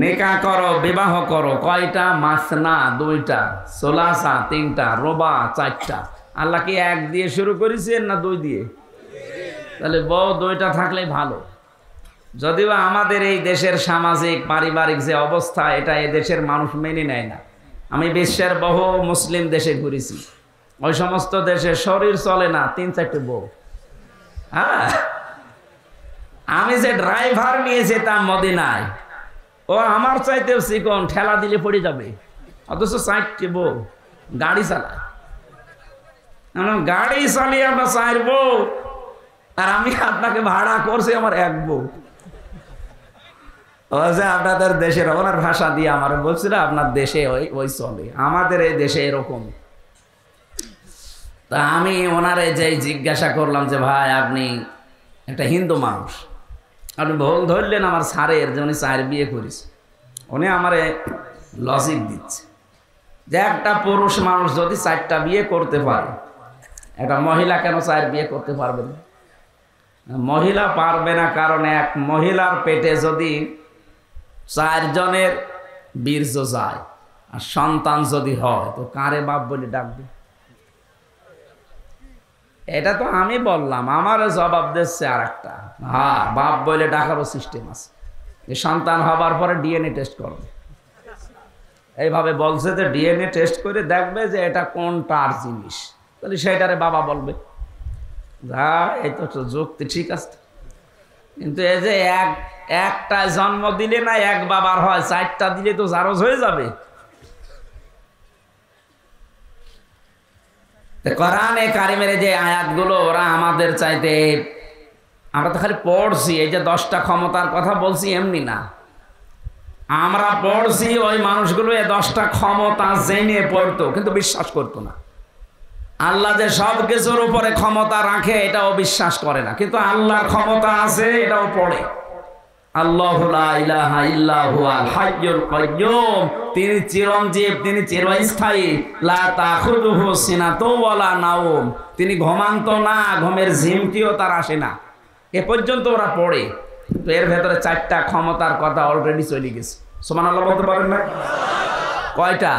নিকাহ করো, বিবাহ করো। কয়টা? মাসনা 2টা, সোলাসা 3টা, রোবা 4টা। আল্লাহ কি 1 দিয়ে শুরু করেছেন না 2 দিয়ে? তাহলে বউ 2টা থাকলেই ভালো। যদিও আমাদের এই দেশের সামাজিক পারিবারিক যে অবস্থা, এটা এই দেশের মানুষ মেনে নেয় না। আমি বিশ্বের বহু মুসলিম দেশে ঘুরেছি, ওই সমস্ত দেশে শরীর চলে না 3-4টে বউ। হ্যাঁ, আমি যে ড্রাইভার নিয়ে যেতাম মদিনায়, ও আমার চাইতেও চিকন, ঠেলা দিলে পড়ে যাবে, অথচ 4টে বউ গাড়ি চালায়। গাড়ি চালিয়ে আমরা 4 বউ, আর আমি আপনাকে ভাড়া করছি আমার 1 বউ। আপনাদের দেশের ওনার ভাষা দিয়ে আমার বলছিল আপনার দেশে ওই চলে, আমাদের এই দেশে এরকম। তা আমি ওনারে যেই জিজ্ঞাসা করলাম যে ভাই আপনি একটা হিন্দু মানুষ, আপনি ভুল ধরলেন আমার স্যারের যে উনি 4 বিয়ে করেছে। উনি আমারে লজিক দিচ্ছে যে একটা পুরুষ মানুষ যদি 4টা বিয়ে করতে পারে, একটা মহিলা কেন 4 বিয়ে করতে পারবে না? মহিলা পারবে না কারণ এক মহিলার পেটে যদি 4 জনের বীর্য যায় আর সন্তান যদি হয়, তো কারে বাপ বলে ডাকবে? এটা তো আমি বললাম, আমার জবাব দিচ্ছে আর একটা, হ্যাঁ বাপ বলে ডাকারও সিস্টেম আছে, যে সন্তান হবার পরে ডিএনএ টেস্ট করবে। এইভাবে বলছে যে ডিএনএ টেস্ট করে দেখবে যে এটা কোনটার জিনিস, তাহলে সেটারে বাবা বলবে। যা, এই তো যুক্তি ঠিক আছে, কিন্তু এই যে একটা জন্ম দিলে না 1 বাবার হয়, 4টা দিলে তো জারজ হয়ে যাবে। কোরআনে কারিমের যে আয়াতগুলো, ওরা আমাদের চাইতে, আমরা তো খালি পড়ছি, এই যে 10টা ক্ষমতার কথা বলছি এমনি না, আমরা পড়ছি ওই মানুষগুলো এই 10টা ক্ষমতা জেনে পড়তো, কিন্তু বিশ্বাস করতো না। আল্লাহ যে সব কিছুর উপরে ক্ষমতা রাখে এটাও বিশ্বাস করে না, কিন্তু আল্লাহর ক্ষমতা আছে এটাও পড়ে। আল্লাহু লা ইলাহা ইল্লা হুয়াল হাইয়ুল কাইয়্যুম, তিনি চিরঞ্জীব, তিনি চিরস্থায়ী। লা তাখুযুহু সিনাতু ওয়ালা নাওম, তিনি ঘুমান্ত না, ঘুমের ঝিমটিও তার আসে না। এ পর্যন্ত ওরা পড়ে, তো এর ভেতরে 4টা ক্ষমতার কথা অলরেডি চলে গেছে। সুবহানাল্লাহ বলতে পারেন না? কয়টা?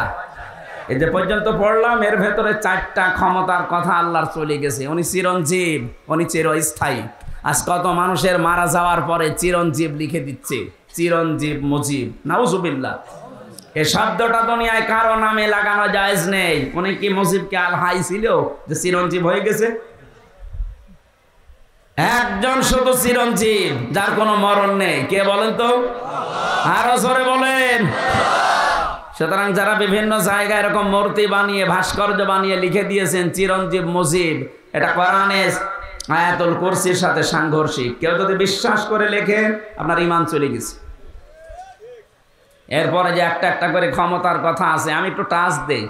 এই যে পর্যন্ত পড়লাম, এর ভেতরে 4টা ক্ষমতার কথা আল্লাহর চলে গেছে। উনি চিরঞ্জীব, উনি চিরস্থায়ী। আজ কত মানুষের মারা যাওয়ার পরে চিরঞ্জীব লিখে দিচ্ছে, চিরঞ্জীব মুজিব, নাউজুবিল্লাহ। এই শব্দটা দুনিয়ায় কারো নামে লাগানো জায়েজ নেই। উনি কি মুজিবকে আল হাই ছিল যে চিরঞ্জীব হয়ে গেছে? একজন শুধু চিরঞ্জীব, যার কোনো মরণ নেই। কে বলেন তো? আরো জোরে বলেন। সুতরাং যারা বিভিন্ন জায়গায় এরকম মূর্তি বানিয়ে, ভাস্কর্য বানিয়ে লিখে দিয়েছেন চিরঞ্জীব মুজিব, এটা কোরআনে আয়াতুল কুরসির সাথে সাংঘর্ষিক। কেউ যদি বিশ্বাস করে লেখেন, আপনার ঈমান চলে গেছে। এরপরে যে একটা একটা করে ক্ষমতার কথা আছে, আমি একটু টাচ দেই।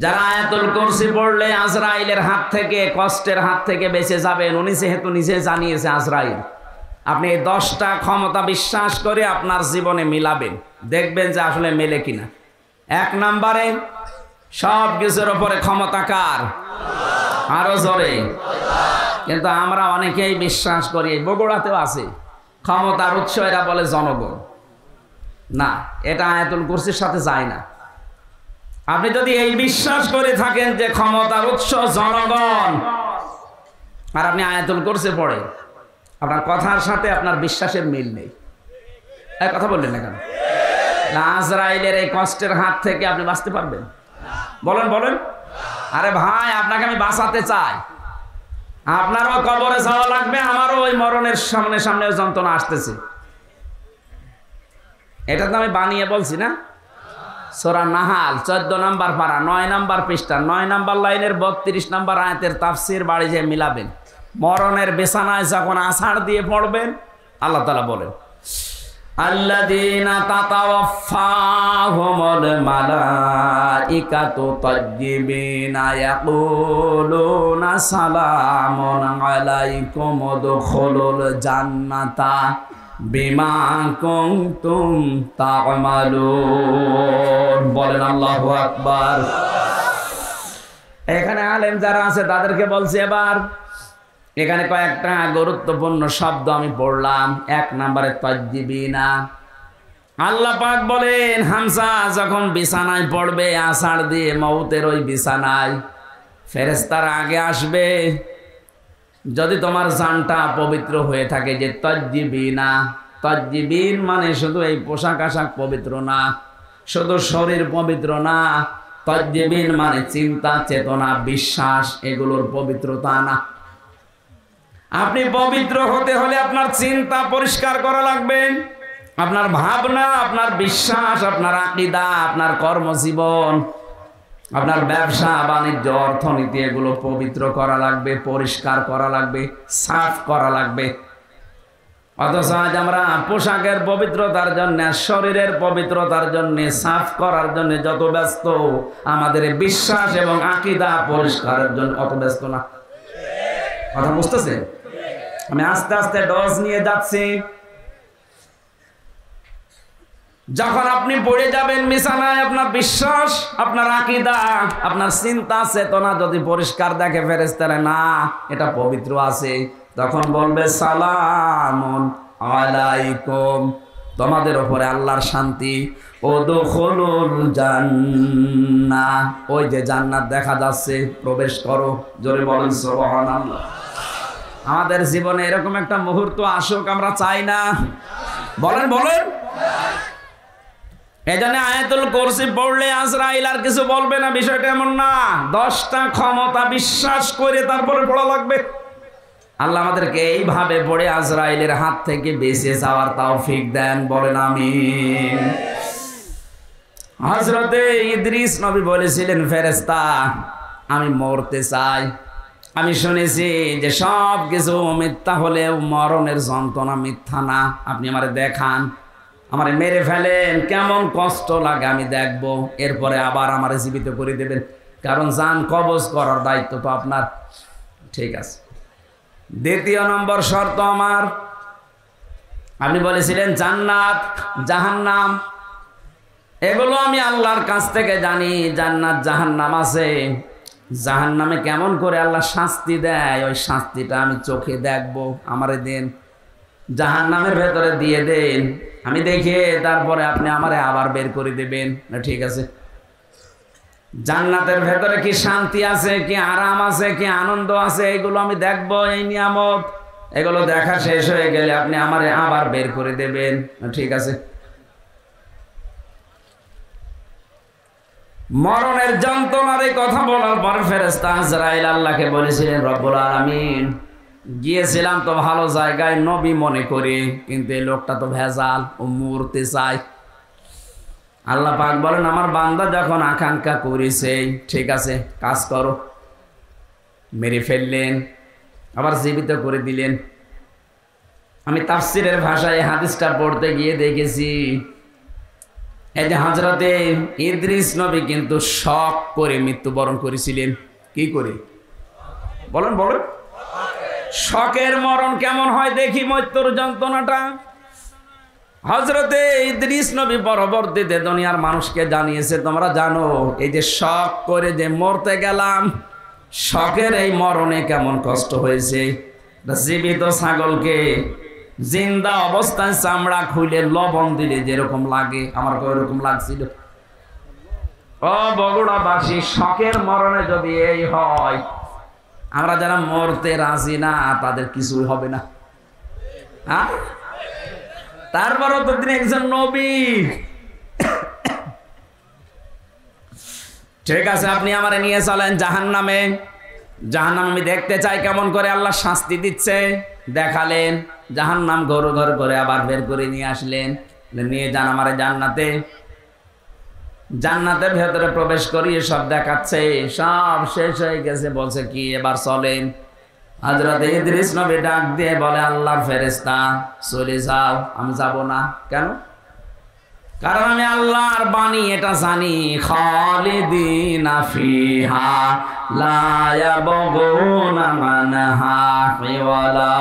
যারা আয়াতুল কুরসি পড়লে আজরাইলের হাত থেকে, কষ্টের হাত থেকে বেঁচে যাবেন, উনি যেহেতু নিজে জানিয়েছে আজরাইল, আপনি এই 10টা ক্ষমতা বিশ্বাস করে আপনার জীবনে মিলাবেন, দেখবেন যে আসলে মেলে কিনা। 1 নম্বরে সব কিছুর উপরে ক্ষমতা কার? আরো জোরে। কিন্তু আমরা অনেকেই বিশ্বাস করি, বগুড়াতেও আছে, ক্ষমতার উৎস এরা বলে জনগণ। না, এটা আয়াতুল কুরসির সাথে যায় না। আপনি যদি এই বিশ্বাস করে থাকেন যে ক্ষমতার উৎস জনগণ, আর আপনি আয়াতুল কুরসি পড়েন, আপনার কথার সাথে আপনার বিশ্বাসের মিল নেই। এক কথা বললেন না কেন? আজরাইলের এই কষ্টের হাত থেকে আপনি বাঁচতে পারবেন? বলেন বলেন। আরে ভাই, আপনাকে আমি বাঁচাতে চাই। আপনারও কবরে যাওয়া লাগবে, আমারও ওই মরণের সামনে সামনে যন্ত্রণা আসতেছে। এটা তো আমি বানিয়ে বলছি না। সূরা নাহাল 14 নম্বর পারা 9 নম্বর পৃষ্ঠা 9 নম্বর লাইনের 32 নম্বর আয়াতের তাফসীর বাড়ি যে মিলাবেন। মরণের বিছানায় যখন আষাঢ় দিয়ে পড়বেন, আল্লাহ তাআলা বলেন আল্লাযীনা তাতাওয়াফফাহুমুল মালাইকাতু তাজ্জিবিনা ইয়াকুলুনা সালামুন আলাইকুম উদখুলুল জান্নাতা বিমা কুনতুম তা'মালুন। বলেন আল্লাহু আকবার। এখানে আলেম যারা আছে তাদেরকে বলছি এবার এখানে কয়েকটা গুরুত্বপূর্ণ শব্দ আমি পড়লাম। এক নম্বরে তাজ্জিবিনা। আল্লাহ পাক বলেন হামজা যখন বিছানায় পড়বে আষাঢ় দিয়ে মউতের ওই বিছানায়, ফেরেশতারা আগে আসবে। যদি তোমার জানটা পবিত্র হয়ে থাকে, যে তাজ্জিবিনা, তাজ্জিবিন মানে শুধু এই পোশাক আশাক পবিত্র না, শুধু শরীর পবিত্র না, তাজ্জিবিন মানে চিন্তা চেতনা বিশ্বাস এগুলোর পবিত্রতা না। আপনি পবিত্র হতে হলে আপনার চিন্তা পরিষ্কার করা লাগবে, আপনার ভাবনা, আপনার বিশ্বাস, আপনার আকীদা, আপনার কর্মজীবন, আপনার ব্যবসা বাণিজ্য অর্থনীতি এগুলো পবিত্র করা লাগবে, পরিষ্কার করা লাগবে, সাফ করা লাগবে। অথচ আজ আমরা পোশাকের পবিত্রতার জন্য, শরীরের পবিত্রতার জন্য, সাফ করার জন্য যত ব্যস্ত, আমাদের বিশ্বাস এবং আকীদা পরিষ্কারের জন্য অত ব্যস্ত না। কথা বুঝতেছে? আমি আস্তে আস্তে ডজ নিয়ে যাচ্ছি। যখন আপনি পড়ে যাবেন বিছানায়, আপনার বিশ্বাস, আপনার আকীদা, আপনার চিন্তা চেতনা যদি পরিষ্কার দেখে ফেরেশতারা না এটা পবিত্র আছে, তখন বলবে সালামুন আলাইকুম, তোমাদের উপরে আল্লাহর শান্তি। উদখুলুল জান্নাহ, ওই যে জান্নাত দেখা যাচ্ছে, প্রবেশ করো। জোরে বলেন সুবহানাল্লাহ। আমাদের জীবনে এরকম একটা মুহূর্ত আসুক, আমরা চাই না? বলেন বলেন। এজন্য আয়াতুল কুরসি পড়লে আজরাইল আর কিছু বলবে না, বিষয়টা এমন না। 10টা ক্ষমতা বিশ্বাস করে তারপরে পড়া লাগবে। আল্লাহ আমাদেরকে এইভাবে পড়ে আজরাইলের হাত থেকে বেঁচে যাওয়ার তৌফিক দেন, বলেন আমিন। হযরতে ইদ্রিস নবী বলেছিলেন, ফেরেশতা আমি মরতে চাই। আমি শুনেছি যে সব কিছু মিথ্যা হলেও মরণের যন্ত্রণা মিথ্যা না। আপনি আমারে দেখান, আমারে মেরে ফেলেন, কেমন কষ্ট লাগে আমি দেখব, এরপরে আবার আমারে জীবিত করে দেবেন, কারণ জান কবজ করার দায়িত্ব তো আপনার। ঠিক আছে। দ্বিতীয় নম্বর শর্ত আমার, আপনি বলেছিলেন জান্নাত জাহান্নাম এগুলো আমি আল্লাহর কাছ থেকে জানি। জান্নাত জাহান্নাম আছে, জাহান্নামে কেমন করে আল্লাহ শাস্তি দেয় ওই শাস্তিটা আমি চোখে দেখবো, আমারে দেন। জাহান্নামের ভেতরে দিয়ে দেন, আমি দেখে তারপরে আপনি আমারে আবার বের করে দেবেন। না ঠিক আছে। জান্নাতের ভেতরে কি শান্তি আছে, কি আরাম আছে, কি আনন্দ আছে, এগুলো আমি দেখবো। এই নিয়ামত এগুলো দেখা শেষ হয়ে গেলে আপনি আমারে আবার বের করে দেবেন। না ঠিক আছে। মরণের যন্ত্রণার এই কথা বলার পর ফেরেশতা আজরাইল আল্লাহকে বলেছিলেন, রব্বুল আলামিন গিয়েছিলাম তো ভালো জায়গায় নবী মনে করে, কিন্তু এই লোকটা তো ভেজাল, ও মরতে চায়। আল্লাহ পাক বলেন, আমার বান্দা যখন আকাঙ্ক্ষা করেছে, ঠিক আছে কাজ করো। মেরে ফেললেন, আবার জীবিত করে দিলেন। আমি তাফসীরের ভাষায় হাদিসটা পড়তে গিয়ে দেখেছি, এই যে হযরতে ইদ্রিস নবী কিন্তু শক করে মৃত্যুবরণ করেছিলেন। কি করে? বলেন বলেন। শকের মরণ কেমন হয় দেখি, মৃত্যুর যন্ত্রণাটা। হযরতে ইদ্রিস নবী পরবর্তীতে দুনিয়ার মানুষকে জানিয়েছে, তোমরা জানো এই যে শক করে যে মরতে গেলাম, শকের এই মরণে কেমন কষ্ট হয়েছে। জীবিত ছাগলকে জিন্দা অবস্থায় চামড়া খুলে লবণ দিলে যেরকম লাগে, আমার ওইরকম লাগছিল। ও বগুড়াবাসী, শকের মরণে যদি এই হয়, আমরা যারা মরতে রাজি না তাদের কিছুই হবে না। হ্যাঁ, তারপরও তো তিনি একজন নবী। ঠিক আছে, আপনি আমারে নিয়ে চলেন জাহান্নামে। জাহান্নাম আমি দেখতে চাই কেমন করে আল্লাহ শাস্তি দিচ্ছে। দেখালেন জাহান্নাম, ঘর ঘর করে আবার বের করে নিয়ে আসলেন, নিয়ে যান আমারে জান্নাতে। জান্নাতের ভেতরে প্রবেশ করিয়ে সব দেখাচ্ছে, সব শেষ হয়ে গেছে। বলছে কি, এবার চলেন। হযরত ইদ্রিস নবী ডাক দিয়ে বলে, আল্লাহর ফেরেশতা চলে যাও। আমি যাব না। কেন? কারণ আমি আল্লাহর বাণী এটা জানি, খালিদিনা ফিহা লা ইয়াবগুনা মানহা হিওয়ালা।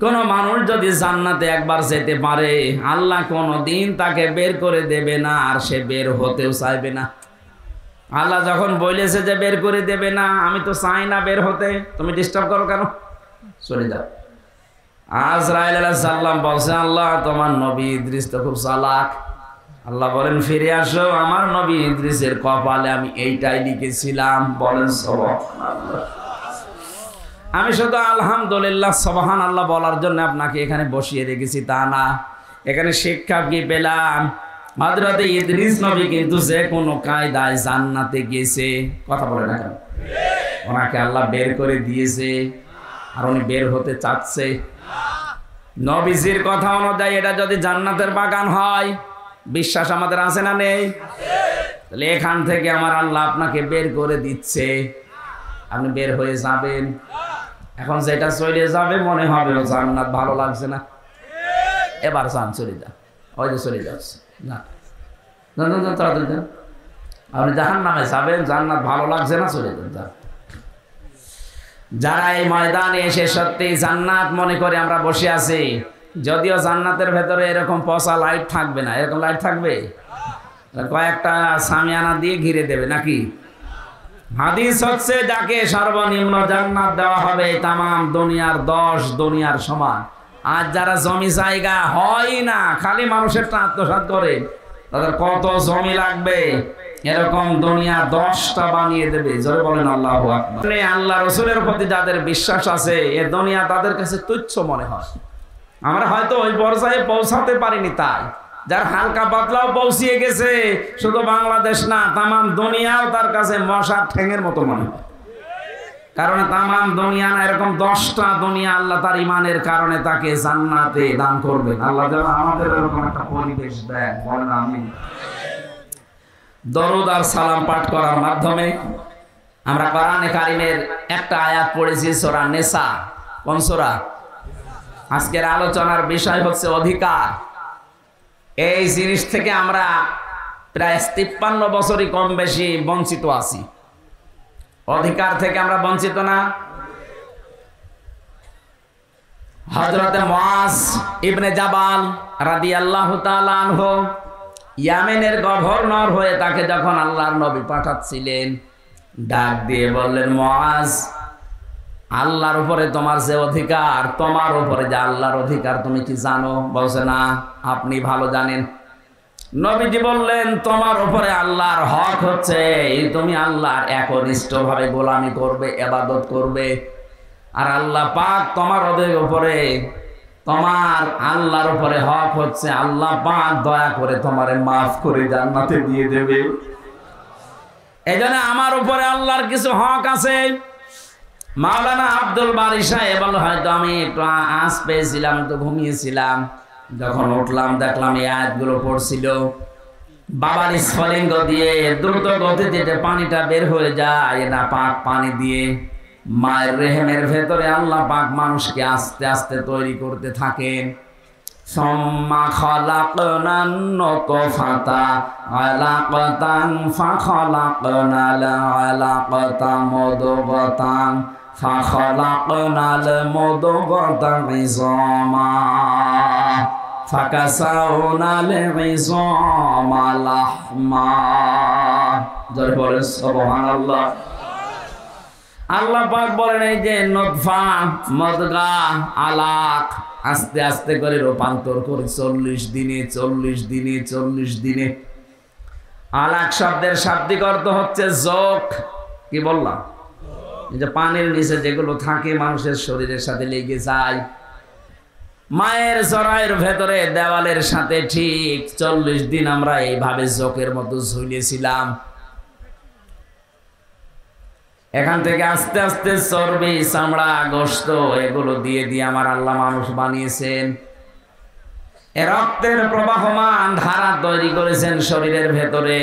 কোন মানুষ যদি জান্নাতে একবার যেতে পারে, আল্লাহ কোনদিন তাকে বের করে দেবে না, আর সে বের হতেও চাইবে না। আল্লাহ যখন বলেছে যে বের করে দেবে না, আমি তো চাই না বের হতে, তুমি ডিস্টার্ব করো কেন? চলে যাও। আজরাইল আলাইহিস সালাম বলছে, আল্লাহ তোমার নবী ইদ্রিস তো খুব চালাক। আল্লাহ বলেন, ফিরে আসো, আমার নবী ইদ্রিসের কপালে আমি এইটাই লিখেছিলাম। বলেন সুবহানাল্লাহ। আমি শুধু আলহামদুলিল্লাহ সুবহানাল্লাহ বলার জন্য আপনাকে এখানে বসিয়ে রেখেছি তা না। এখানে শিক্ষা কি পেলাম? হযরত ইদ্রিস নবী কিন্তু যে কোনো কায়দায় জান্নাতে গেছে। কথা বলে না কেন? ওনাকে আল্লাহ বের করে দিয়েছে, আর উনি বের হতে চাচ্ছে। নবীজির কথা অনুযায়ী এটা যদি জান্নাতের বাগান হয়, বিশ্বাস আমাদের আছে না নেই? তাহলে এখান থেকে আমার আল্লাহ আপনাকে বের করে দিচ্ছে, আপনি বের হয়ে যাবেন। এখন যেটা চলে যাবে মনে হবে জান্নাত ভালো লাগছে না, এবার যান চলে যান। ওই যে চলে যাচ্ছে না, তাড়াতাড়ি যান। আপনি জাহান্নামে যাবেন, জান্নাত ভালো লাগছে না, চলে যান। যারা এই ময়দানে এসে সত্যি জান্নাত মনে করে আমরা বসে আছি, যদিও জান্নাতের ভেতরে এরকম পচা লাইট থাকবে না, এরকম লাইট থাকবে, কয়েকটা সামিয়ানা দিয়ে ঘিরে দেবে নাকি? হাদিস হচ্ছে, যাকে সর্বনিম্ন জান্নাত দেওয়া হবে তামাম দুনিয়ার 10 দুনিয়ার সমান। আর যারা জমি জায়গা হয় না, খালি মানুষের আত্মসাৎ করে, তাদের কত জমি লাগবে, এরকম দুনিয়া 10টা বানিয়ে দেবে। জোরে বলেন আল্লাহু আকবার। আল্লাহ রাসূলের প্রতি যাদের বিশ্বাস আছে, এ দুনিয়া তাদের কাছে তুচ্ছ মনে হয়। আমরা হয়তো ওই পর্যায়ে পৌঁছাতে পারিনি, তাই যার হালকা পাতলাও পৌঁছিয়ে গেছে, শুধু বাংলাদেশ না তামাম দুনিয়াও তার কাছে মশার ঠ্যাঙের মতো মনে হয়। কারণ তামাম দুনিয়া না, এরকম 10টা দুনিয়া আল্লাহ তার ইমানের কারণে তাকে জান্নাতে দান করবে। আল্লাহ যেন আমাদের এরকম একটা পরিবেশ দেয়। বলেন আমিন। দরুদ আর সালাম পাঠ করার মাধ্যমে আমরা কোরআনে কারিমের একটা আয়াত পড়েছি, সূরা নিসা। কোন সূরা? আজকের আলোচনার বিষয় হচ্ছে অধিকার। এই জিনিস থেকে আমরা প্রায় 53 বছরই কম বেশি বঞ্চিত আছি। অধিকার থেকে আমরা বঞ্চিত না? হযরতে মুআজ ইবনে জাবাল রাদিয়াল্লাহু তাআলা আনহু ইয়ামেনের গভর্নর হয়ে তাকে যখন আল্লাহর নবী পাঠাচ্ছিলেন, ডাক দিয়ে বললেন, মুআজ, আল্লাহর উপরে তোমার যে অধিকার, তোমার উপরে যে আল্লাহর অধিকার তুমি কি জানো? বলছে, না। আপনি ভালো জানেন। নবীজি বললেন, তোমার উপরে আল্লাহর হক হচ্ছে তুমি আল্লাহর একনিষ্ঠভাবে গোলামি করবে, ইবাদত করবে। আর আল্লাহ পাক তোমার উপরে, তোমার আল্লাহর উপরে হক হচ্ছে আল্লাহ পাক দয়া করে তোমারে মাফ করে জান্নাতে দিয়ে দেবে। এজন্য আমার উপরে আল্লাহর কিছু হক আছে। মাওলানা আব্দুল বারী সাহেব বলল, হয়তো আমি একটু আঁচ পেয়েছিলাম, তো ঘুমিয়েছিলাম, যখন উঠলাম দেখলাম এই আয়াতগুলো পড়ছিল। বাবার স্ফলিঙ্গ দিয়ে দ্রুত গতিতে পানিটা বের হয়ে যায়, না পাক পানি দিয়ে মায়ের রেহেমের ভেতরে আল্লাহ পাক মানুষকে আস্তে আস্তে তৈরি করতে থাকেন। সুম্মা খালাকনান নুতফাতা আলাকাতান ফাখালাকনাল আলাকাতা মুদগাতান ফাখালাকনাল মুদগাতা ইযামা ফাকাসাউনাল ইযামা লাহমা। জোরে বলেন সুবহানাল্লাহ। আল্লাহ পাক বলেন, এই যে নতফা, মদগা, আলাক, আস্তে আস্তে করে রূপান্তর করে 40 দিনে 40 দিনে 40 দিনে। আলাক শব্দের শাব্দিক অর্থ হচ্ছে যোগ। কি বললাম? এই যে পানির নিচে যেগুলো থাকে মানুষের শরীরের সাথে লেগে যায়, মায়ের জরায়ের ভেতরে দেওয়ালের সাথে ঠিক 40 দিন আমরা এইভাবে জোকের মতো ঝুলিয়েছিলাম। এখান থেকে আস্তে আস্তে চর্বি, চামড়া, গোশত এগুলো দিয়ে দিয়ে আমার আল্লাহ মানুষ বানিয়েছেন। রক্তের প্রবাহমান ধারা তৈরি করেছেন শরীরের ভেতরে,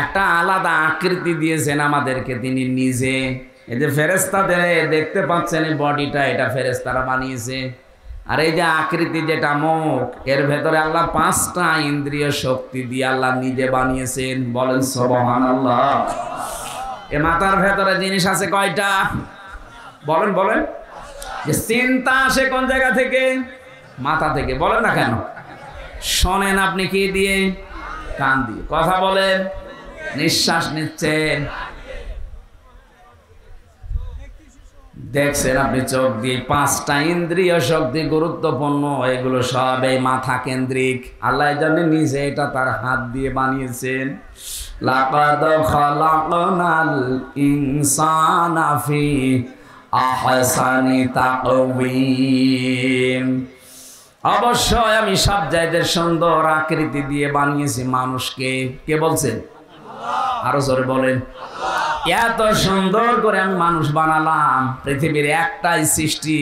একটা আলাদা আকৃতি দিয়েছেন আমাদেরকে তিনি নিজে। এই যে ফেরেশতাদের দেখতে পাচ্ছেন এই বডিটা, এটা ফেরেশতারা বানিয়েছে। আর এই যে আকৃতি যেটা মুখ, এর ভেতরে আল্লাহ 5টা ইন্দ্রিয় শক্তি দিয়ে আল্লাহ নিজে বানিয়েছেন। বলেন সুবহানাল্লাহ। এ মাথার ভেতরে জিনিস আছে কয়টা? বলেন বলেন। যে চিন্তা আসে কোন জায়গা থেকে? মাথা থেকে। বলেন না কেন? শোনেন আপনি কি দিয়ে? কান দিয়ে। কথা বলেন, নিঃশ্বাস নিচ্ছেন, দেখছেন আপনি চোখ দিয়ে। 5টা ইন্দ্রিয় শক্তি গুরুত্বপূর্ণ, এগুলো সব এই মাথা কেন্দ্রিক। আল্লাহ জন্য নিজে এটা তার হাত দিয়ে বানিয়েছেন। লাকাদ খালাকনাল ইনসানা ফি আহসানি তাকওয়িম। অবশ্যই আমি সব জায়গায় সুন্দর আকৃতি দিয়ে বানিয়েছি মানুষকে। কে বলছেন? আরো জোরে বলেন। এত সুন্দর করে আমি মানুষ বানালাম। পৃথিবীর একটাই সৃষ্টি,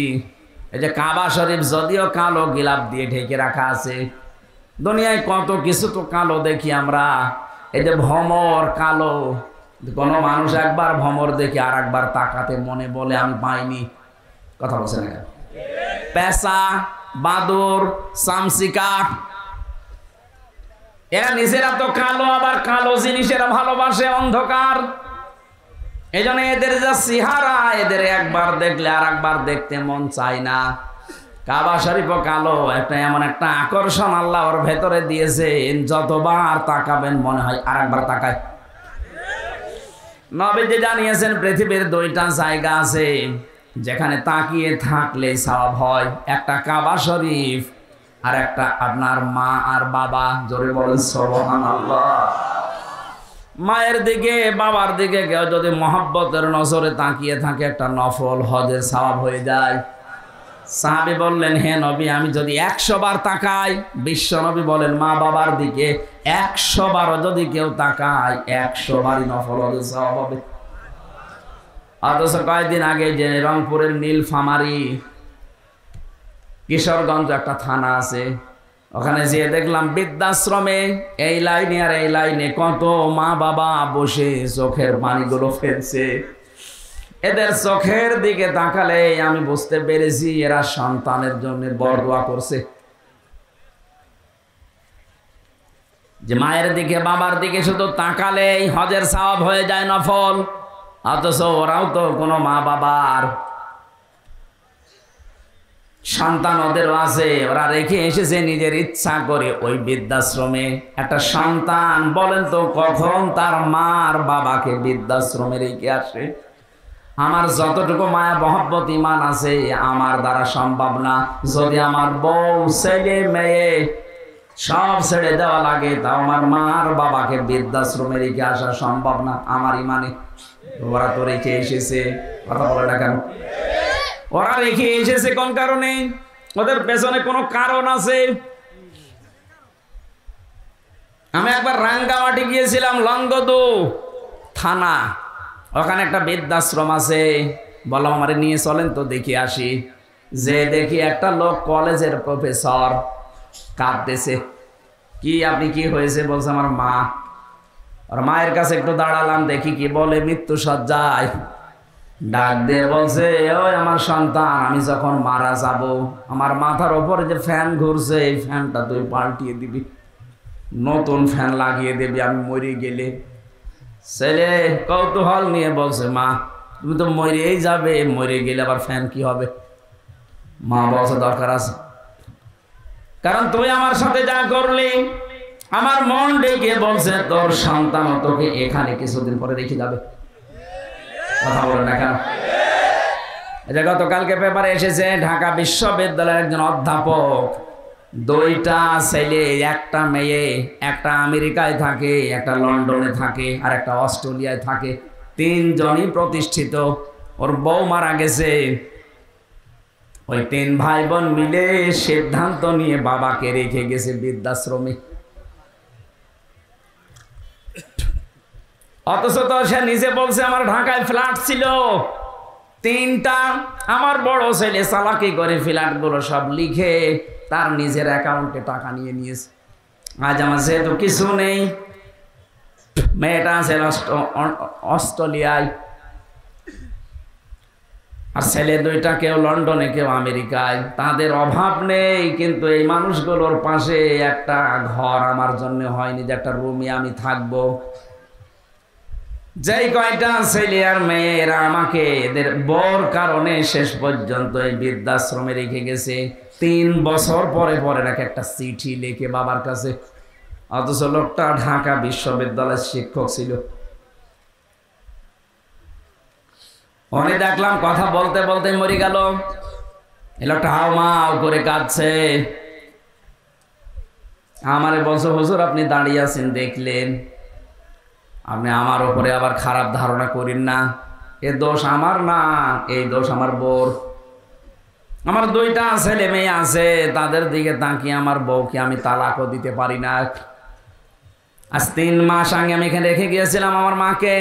এই যে কাবা শরীফ, যদিও কালো গিলাপ দিয়ে ঢেকে রাখা আছে। দুনিয়ায় কত কিছু তো কালো দেখি আমরা। এই যে ভমর কালো, কোনো মানুষ একবার ভমর দেখে আর একবার তাকাতে মনে বলে আমি পাইনি। কথা বলছেন না? পেঁচা, বাদুর, চামচিকা, এরা নিজেরা তো কালো, আবার কালো জিনিসেরা ভালোবাসে, অন্ধকার। এই জন্য এদের যা চেহারা, এদের একবার দেখলে আর একবার দেখতে মন চায় না। কাবা শরীফও কালো, একটা এমন একটা আকর্ষণ আল্লাহ ওর ভেতরে দিয়েছে, যতবার তাকাবেন মনে হয় আর একবার তাকায়। নবীজি জানিয়েছেন পৃথিবীর 2টা জায়গা আছে যেখানে তাকিয়ে থাকলে সওয়াব হয়। একটা কাবা শরীফ, আর একটা আপনার মা আর বাবা। জোরে বলেন সুবহানাল্লাহ। মায়ের দিকে বাবার দিকে কেউ যদি মহব্বতের নজরে তাকিয়ে থাকে, একটা নফল হজের সওয়াব হয়ে যায়। সাহাবী বললেন, হে নবী, আমি যদি 100 বার তাকাই? বিশ্ব নবী বলেন, মা বাবার দিকে 100 বারও যদি কেউ তাকায়, 100 বারই নফল হজের সওয়াব হবে। অথচ কয়েকদিন আগে যে রংপুরের নীলফামারী, কিশোরগঞ্জ একটা থানা আছে, ওখানে যেয়ে দেখলাম বৃদ্ধাশ্রমে এই লাইনে আর এই লাইনে কত মা বাবা বসে চোখের পানিগুলো ফেলছে। এদের চোখের দিকে তাকালে আমি বুঝতে পেরেছি এরা সন্তানের জন্য বরদোয়া করছে। যে মায়ের দিকে বাবার দিকে শুধু তাকালেই হজের সওয়াব হয়ে যায়, নফল। অথচ ওরাও তো কোনো মা বাবার সন্তান ওদেরও আছে, ওরা রেখে এসেছে নিজের ইচ্ছা করে ওই বৃদ্ধাশ্রমে। একটা সন্তান বলেন তো কখন তার মার বাবাকে বৃদ্ধাশ্রমে রেখে আসে? আমার যতটুকু মায়া মহব্বত ইমান আছে আমার দ্বারা সম্ভব না। যদি আমার বউ ছেলে মেয়ে সব ছেড়ে দেওয়া লাগে, তাও আমার মার বাবাকে বৃদ্ধাশ্রমে রেখে আসা সম্ভব না আমার ইমানে। ওরা তো রেখে এসেছে। কথা বলে না কেন? ওরা রেখে এসেছে কোন কারণে? ওদের পেছনে কোনো কারণ আছে। আমি একবার রাঙ্গামাটি গিয়েছিলাম, লংগদু থানা, ওখানে একটা বৃদ্ধাশ্রম আছে। বললাম আমারে নিয়ে চলেন তো দেখি আসি। যে দেখি একটা লোক কলেজের প্রফেসর কাঁদতেছে। কি আপনি কি হয়েছে? বলছে আমার মা। আর মায়ের কাছে একটু দাঁড়ালাম, দেখি কি বলে। মৃত্যু সজ্জায় ডাক দিয়ে বলছে, ওই আমার সন্তান, আমি যখন মারা যাব আমার মাথার ওপরে যে ফ্যান ঘুরছে এই ফ্যানটা তুই পাল্টিয়ে দিবি, নতুন ফ্যান লাগিয়ে দিবি আমি মরে গেলে। ছেলে কৌতূহল নিয়ে বলছে, মা তুমি তো মরেই যাবে, মরে গেলে আবার ফ্যান কি হবে? মা বলছে দরকার আছে, কারণ তুই আমার সাথে যা করলি আমার মন ডেকে বলছে তোর সন্তান তোকে এখানে কিছুদিন পরে রেখে যাবে। কথা বলে না কেন? এটা গতকালকে পেপারে এসেছে, ঢাকা বিশ্ববিদ্যালয়ের একজন অধ্যাপক, 2টা ছেলে, একটা মেয়ে, একটা আমেরিকায় থাকে, একটা লন্ডনে থাকে, আর একটা অস্ট্রেলিয়ায় থাকে। 3 জনই প্রতিষ্ঠিত। ওর বউ মারা গেছে। ওই 3 ভাই বোন মিলে সিদ্ধান্ত নিয়ে বাবাকে রেখে গেছে বৃদ্ধাশ্রমে। অথচ তো সে নিজে বলছে আমার ঢাকায় ফ্ল্যাট ছিল 3টা। আমার বড় ছেলে চালাকি করে ফ্ল্যাটগুলো সব লিখে তার নিজের অ্যাকাউন্টে টাকা নিয়ে নিয়েছে। আজ আমার যেহেতু কিছু নেই, মেয়েটা আছে অস্ট্রেলিয়ায়, আর ছেলে দুইটা কেউ লন্ডনে কেউ আমেরিকায়, তাদের অভাব নেই, কিন্তু এই মানুষগুলোর পাশে একটা ঘর আমার জন্য হয়নি যে একটা রুমে আমি থাকবো। যেই কয়টা ছেলে আর মেয়েরা আমাকে এদের বর কারণে শেষ পর্যন্ত এই বৃদ্ধাশ্রমে রেখে গেছে। 3 বছর পরে পরে নাকি একটা চিঠি লিখে বাবার কাছে, অথচ লোকটা ঢাকা বিশ্ববিদ্যালয়ের শিক্ষক ছিল। অনেক দেখলাম কথা বলতে বলতে মরে গেল। এই লোকটা হাউমাউ করে কাঁদছে। আমারে বলছে, হুজুর আপনি দাঁড়িয়ে আছেন দেখলেন, আপনি আমার উপরে আবার খারাপ ধারণা করেন না। এ দোষ আমার না, এই দোষ আমার বউর। আমার 2টা ছেলে মেয়ে আছে, তাদের দিকে তাকিয়ে আমার বউকে আমি তালাকও দিতে পারি না। আজ 3 মাস আগে আমি এখানে রেখে গিয়েছিলাম আমার মাকে।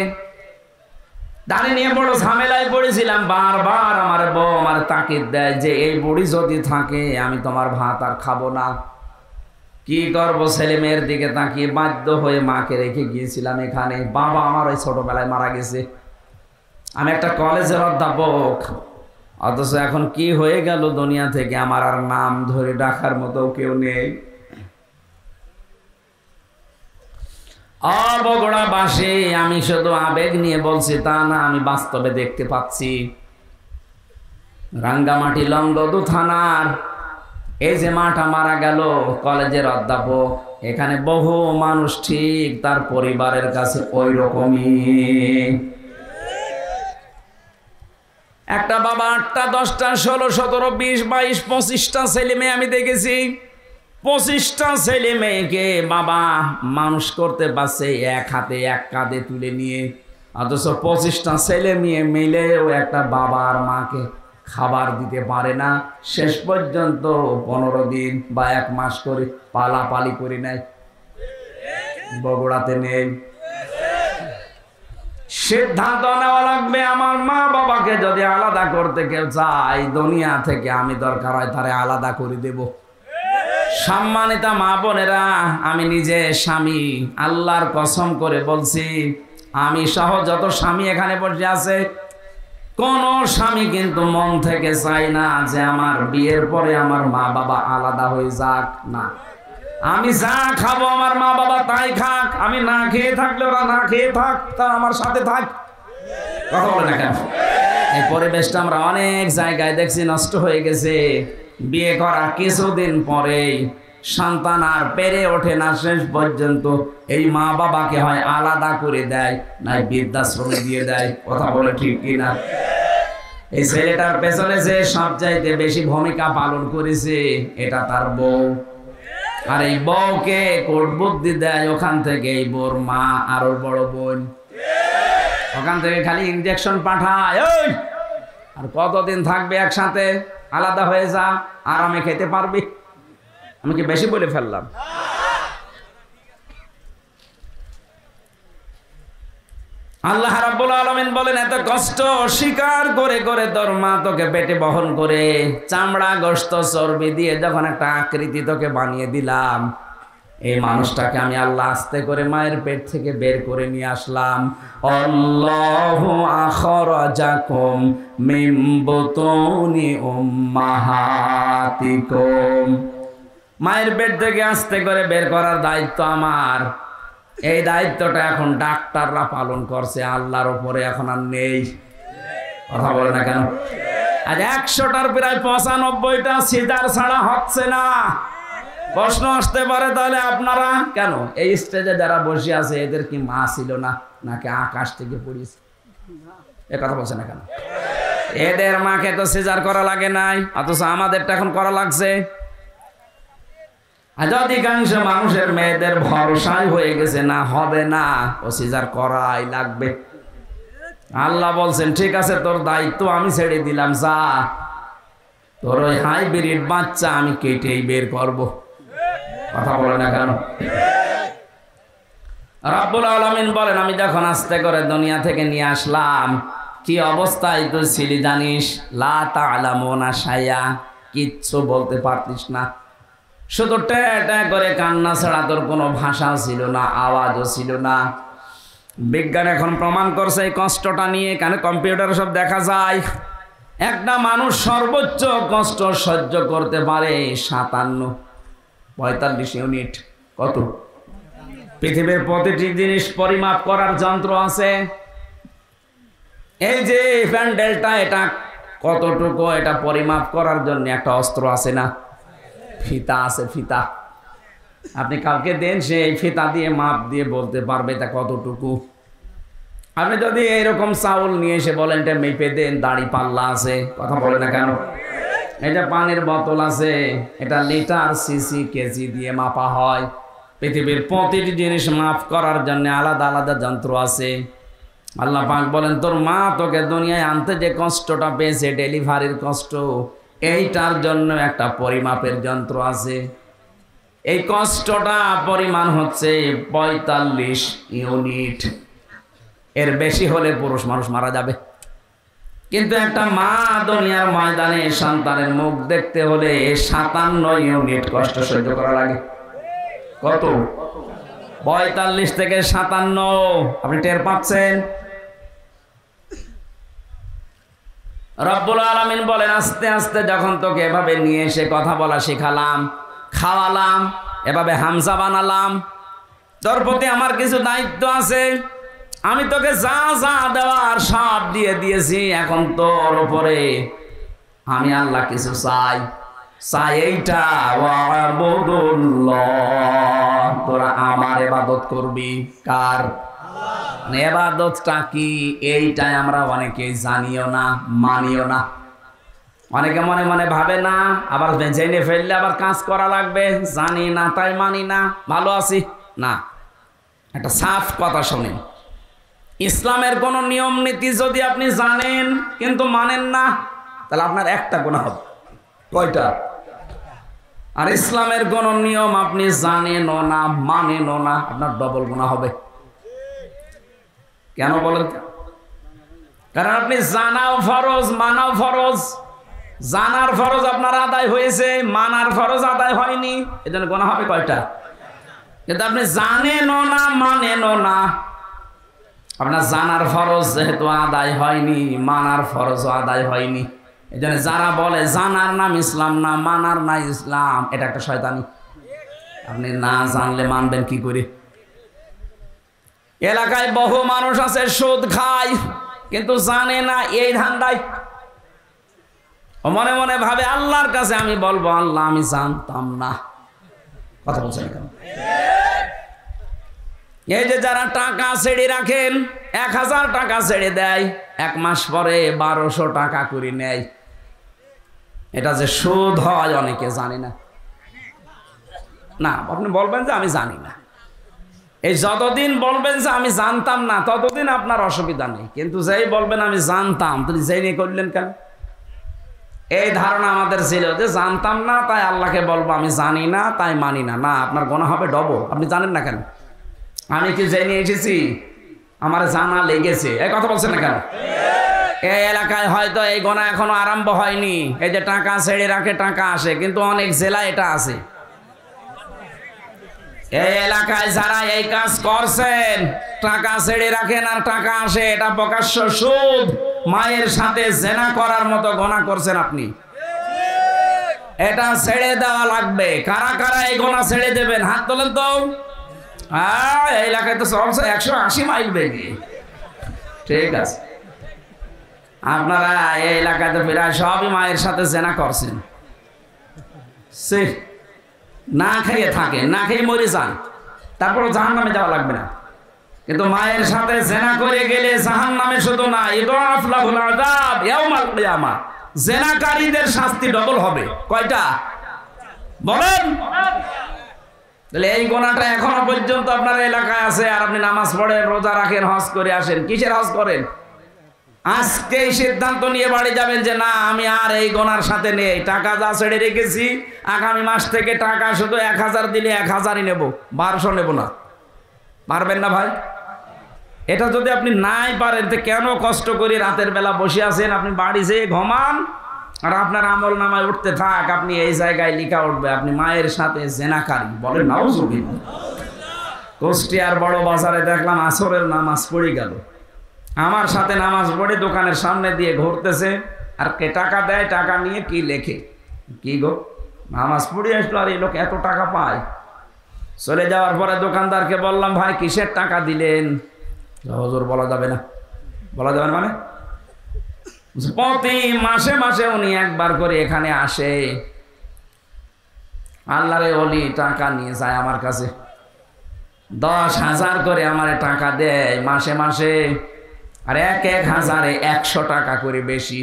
দাঁড়িয়ে নিয়ে বড় ঝামেলায় পড়েছিলাম। বারবার আমার বউ আমার তাকিদ দেয় যে এই বুড়ি যদি থাকে আমি তোমার ভাত আর খাবো না। কি করবো, ছেলে মেয়ের দিকে তাকিয়ে বাধ্য হয়ে মাকে রেখে গিয়েছিলাম এখানে। বাবা আমার ওই ছোটবেলায় মারা গেছে। আমি একটা কলেজের অধ্যাপক, অথচ এখন কি হয়ে গেল দুনিয়া থেকে আমার আর নাম ধরে ডাকার মতো কেউ নেই। বগুড়াবাসী, আমি শুধু আবেগ নিয়ে বলছি তা না, আমি বাস্তবে দেখতে পাচ্ছি। রাঙ্গামাটি লংগদু থানার এই যে মাটা মারা গেল, কলেজের অধ্যাপক, এখানে বহু মানুষ ঠিক তার পরিবারের কাছে ওই রকমই। একটা বাবা 8টা 10টা 16 17 20 22 25টা ছেলে মেয়ে আমি দেখেছি। 25টা ছেলে মেয়েকে বাবা মানুষ করতে পারছে এক হাতে এক কাঁধে তুলে নিয়ে, অথচ 25টা ছেলে মেয়ে মিলেও একটা বাবা আর মাকে খাবার দিতে পারে না। শেষ পর্যন্ত 15 দিন বা 1 মাস করে পালাপালি করে নেয়। বগুড়াতে নেই। সিদ্ধান্ত নেওয়া লাগবে, আমার মা বাবাকে যদি আলাদা করতে কেউ চায় দুনিয়া থেকে, আমি দরকার হয় তারে আলাদা করে দেব। সম্মানিতা মা বোনেরা, আমি নিজে স্বামী, আল্লাহর কসম করে বলছি, আমি সহ যত স্বামী এখানে বসে আছে, কোন স্বামী কিন্তু মন থেকে চাই না যে আমার বিয়ের পরে আমার মা বাবা আলাদা হয়ে যাক। না, আমি যা খাবো আমার মা বাবা তাই খাক, আমি না খেয়ে থাকলে ওরা না খেয়ে থাক, তা আমার সাথে থাক। কথা বলে না কেন? এই পরিবেশটা আমরা অনেক জায়গায় দেখছি নষ্ট হয়ে গেছে। বিয়ে করা কিছুদিন পরেই সন্তান আর পেরে ওঠে না, শেষ পর্যন্ত এই মা বাবাকে হয় আলাদা করে দেয়, নাই বৃদ্ধাশ্রমে দিয়ে দেয়। কথা বলে ঠিক কিনা? এই ছেলেটার পেছনে যে সবচাইতে বেশি ভূমিকা পালন করেছে এটা তার বউ। আর এই বউকে কোট বুদ্ধি দেয় ওখান থেকে এই বউর মা আর ওর বড় বোন, ওখান থেকে খালি ইনজেকশন পাঠায়। আর কতদিন থাকবে একসাথে? আলাদা হয়ে যা, আরামে খেতে পারবি। আমি কি বেশি বলে ফেললাম? আল্লাহ রাব্বুল আলামিন বলেন, এত কষ্ট স্বীকার করে করে তোর মা তোকে পেটে বহন করে চামড়া গোশত চর্বি দিয়ে যখন একটা আকৃতি তোকে বানিয়ে দিলাম, এই মানুষটাকে আমি আল্লাহ আস্তে করে মায়ের পেট থেকে বের করে নিয়ে আসলাম। আল্লাহু আখরাজাকুম মিন বুতুনি উম্মাহাতিকুম, মায়ের পেট থেকে আস্তে করে বের করার দায়িত্ব আমার। এই দায়িত্বটা এখন ডাক্তাররা পালন করছে, আল্লাহর উপরে এখন আর নেই। কথা বলে না কেন? আজ 100টার প্রায় 95টা সিজার ছাড়া হচ্ছে না। প্রশ্ন আসতে পারে তাহলে আপনারা কেন এই স্টেজে যারা বসে আছে এদের কি মা ছিল না, নাকি আকাশ থেকে পড়িয়েছে? এ কথা বলছে না কেন? এদের মাকে তো সিজার করা লাগে নাই, অথচ আমাদেরটা এখন করা লাগছে। আজ অধিকাংশ মানুষের মেয়েদের ভরসাই হয়ে গেছে, না হবে না, ও সিজার করাই লাগবে। আল্লাহ বলছেন ঠিক আছে, তোর দায়িত্ব আমি ছেড়ে দিলাম, যা তোর ওই হাইব্রিড বাচ্চা আমি কেটেই বের করব। কথা বলে না কেন? রাব্বুল আলামিন বলেন, আমি যখন আস্তে করে দুনিয়া থেকে নিয়ে আসলাম, কি অবস্থায় তুই ছিলি জানিস? লা তা'লামুনা শাইআ, কিচ্ছু বলতে পারতিস না, শুধু ট্যাঁ করে কান্না ছাড়া তোর কোনো ভাষা ছিল না, আওয়াজও ছিল না। বিজ্ঞান এখন প্রমাণ করছে এই কষ্টটা নিয়ে, কেন কম্পিউটারে সব দেখা যায়। একটা মানুষ সর্বোচ্চ কষ্ট সহ্য করতে পারে 45 ইউনিট। কত? পৃথিবীর প্রতিটি জিনিস পরিমাপ করার যন্ত্র আছে। এই যে প্যান্ডেলটা, এটা কতটুকু, এটা পরিমাপ করার জন্য একটা অস্ত্র আছে না? ফিতা আছে, ফিতা। আপনি কাউকে দেন, সে এই ফিতা দিয়ে মাপ দিয়ে বলতে পারবে এটা কতটুকু। আপনি যদি এইরকম চাউল নিয়ে এসে বলেন এটা মেপে দেন, দাড়ি পাল্লা আছে, কথা বলে না কেন? এটা পানির বোতল আছে, এটা লিটার, সিসি, কেজি দিয়ে মাপা হয়। পৃথিবীর প্রতিটি জিনিস মাপ করার জন্য আলাদা আলাদা যন্ত্র আছে। আল্লাহ পাক বলেন, তোর মা তোকে দুনিয়ায় আনতে যে কষ্টটা পেয়েছে, ডেলিভারির কষ্ট, এইটার জন্য একটা পরিমাপের যন্ত্র আছে। এই কষ্টটা পরিমাণ হচ্ছে 45 ইউনিট। এর বেশি হলে পুরুষ মানুষ মারা যাবে। কিন্তু একটা মা দুনিয়ার ময়দানে সন্তানের মুখ দেখতে হলে 57 ইউনিট কষ্ট সহ্য করা লাগে। কত? 45 থেকে 57। আপনি টের পাচ্ছেন? রব্বুল আলামিন বলেন, আস্তে আস্তে যখন তোকে এভাবে নিয়ে এসে কথা বলা শেখালাম, খাওয়ালাম, এভাবে হামজা বানালাম, তোর প্রতি আমার কিছু দায়িত্ব আছে। আমি তোকে যা যা দেওয়ার সব দিয়ে দিয়েছি। এখন তোর উপরে আমি আল্লাহ কিছু চাই, এইটা, তোরা আমার ইবাদত করবি। কার ইবাদতটা কি, এইটাই আমরা অনেকেই জানিও না, মানিও না। অনেকে মনে মনে ভাবে না, আবার জেনে ফেললে আবার কাজ করা লাগবে, জানি না তাই মানি না, ভালো আছি না। একটা সাফ কথা শোনেন, ইসলামের কোন নিয়ম নীতি যদি আপনি জানেন কিন্তু মানেন না, তাহলে আপনার একটা গুনাহ হবে। কয়টা? আর ইসলামের কোন নিয়ম আপনি জানেনও না, মানেনও না, আপনার ডবল গুনাহ হবে। কেন বলেন? কারণ আপনি জানাও ফরজ, মানাও ফরজ। জানার ফরজ আপনার আদায় হয়েছে, মানার ফরজ আদায় হয়নি, এজন্য গুনাহ হবে কয়টা? কিন্তু আপনি জানেনও না, মানেনও না। আপনার জানার ফরজ যেহেতু আদায় হয়নি, মানার ফরজও আদায় হয়নি। এই জন্য যারা বলে জানার নাম ইসলাম না, মানার না ইসলাম, এটা একটা শয়তানি। আপনি না জানলে মানবেন কি করে? এলাকায় বহু মানুষ আছে সুদ খায় কিন্তু জানে না এই ধান্দায়। মনে মনে ভাবে আল্লাহর কাছে আমি বলবো, আল্লাহ আমি জানতাম না। কথা বলছেন কেন? এই যে যারা টাকা ছেড়ে রাখেন, 1000 টাকা ছেড়ে দেয়, 1 মাস পরে 1200 টাকা করে নেয়। এটা যে সুদ হয় অনেকে জানে না। না, আপনি বলবেন যে আমি জানি না। এই যতদিন বলবেন যে আমি জানতাম না, ততদিন আপনার অসুবিধা নেই। কিন্তু যেই বলবেন আমি জানতাম, তুমি যেই নিয়ে করলেন কেন? এই ধারণা আমাদের ছিল যে জানতাম না তাই আল্লাহকে বলবো আমি জানি না তাই মানি না। না, আপনার গোনা হবে ডবল। আপনি জানেন না কেন? আমি কি জেনে এসেছি? আমার জানা লেগেছে। এই কথা বলছেন না কেন? এই এলাকায় হয়তো এই গোনা এখনো আরম্ভ হয়নি। এই যে টাকা ছেড়ে রাখে, টাকা আসে, কিন্তু অনেক জেলায় এটা আছে। এই এলাকায় যারা এই কাজ করছেন, টাকা ছেড়ে রাখেন আর টাকা আসে, এটা প্রকাশ্য সুদ। মায়ের সাথে জেনা করার মতো গোনা করছেন আপনি। এটা ছেড়ে দেওয়া লাগবে। কারা কারা এই গোনা ছেড়ে দেবেন? হাত তোলেন তো। এই এলাকায় তো চলছে 180 মাইল বেগে। ঠিক আছে, আপনারা এই এলাকায় তো প্রায় সবই মায়ের সাথে জেনা করছেন। না খেয়ে থাকেন, না খেয়ে মরে যান, তারপর জাহান্নামে যাওয়া লাগবে না। কিন্তু মায়ের সাথে জেনা করে গেলে জাহান্নামে শুধু না, ইদাফ লাহুল আযাব ইয়াউমাল কিয়ামা, জেনাকারীদের শাস্তি ডবল হবে। কয়টা বলেন? তাহলে এই গোনাটা এখনো পর্যন্ত আপনার এলাকায় আছে, আর আপনি নামাজ পড়েন, রোজা রাখেন, হজ করে আসেন। কিসের হজ করেন? আজকে সিদ্ধান্ত নিয়ে বাড়ি যাবেন যে না, আমি আর এই গোনার সাথে নেই। টাকা যা ছেড়ে রেখেছি, আগামী মাস থেকে টাকা শুধু 1000 দিলে 1000ই নেব, 1200 নেব না। পারবেন না ভাই? এটা যদি আপনি নাই পারেন, তো কেন কষ্ট করে রাতের বেলা বসে আছেন? আপনি বাড়ি যেয়ে ঘুমান, আর আপনার আমল নামায় উঠতে থাক, আপনি এই জায়গায় লিখা উঠবে আপনি মায়ের সাথে জেনাকারী। বলেন নাউজুবিল্লাহ। কুষ্টিয়ার বড় বাজারে দেখলাম আসরের নামাজ পড়ে গেল, আমার সাথে নামাজ পড়ে দোকানের সামনে দিয়ে ঘুরতেছে, আর কে টাকা দেয়, টাকা নিয়ে কি লেখে, কি গো নামাজ পড়ে আসলো আর এই লোক এত টাকা পায়। চলে যাওয়ার পরে দোকানদারকে বললাম, ভাই কিসের টাকা দিলেন? হুজুর বলা যাবে না। বলা যাবে না মানে? প্রতি মাসে মাসে উনি একবার করে এখানে আসে, আল্লাহরে ওলি টাকা নিয়ে যায় আমার কাছে, 10,000 করে আমার টাকা দেয় মাসে মাসে, আর 1,000-এ 100 টাকা করে বেশি।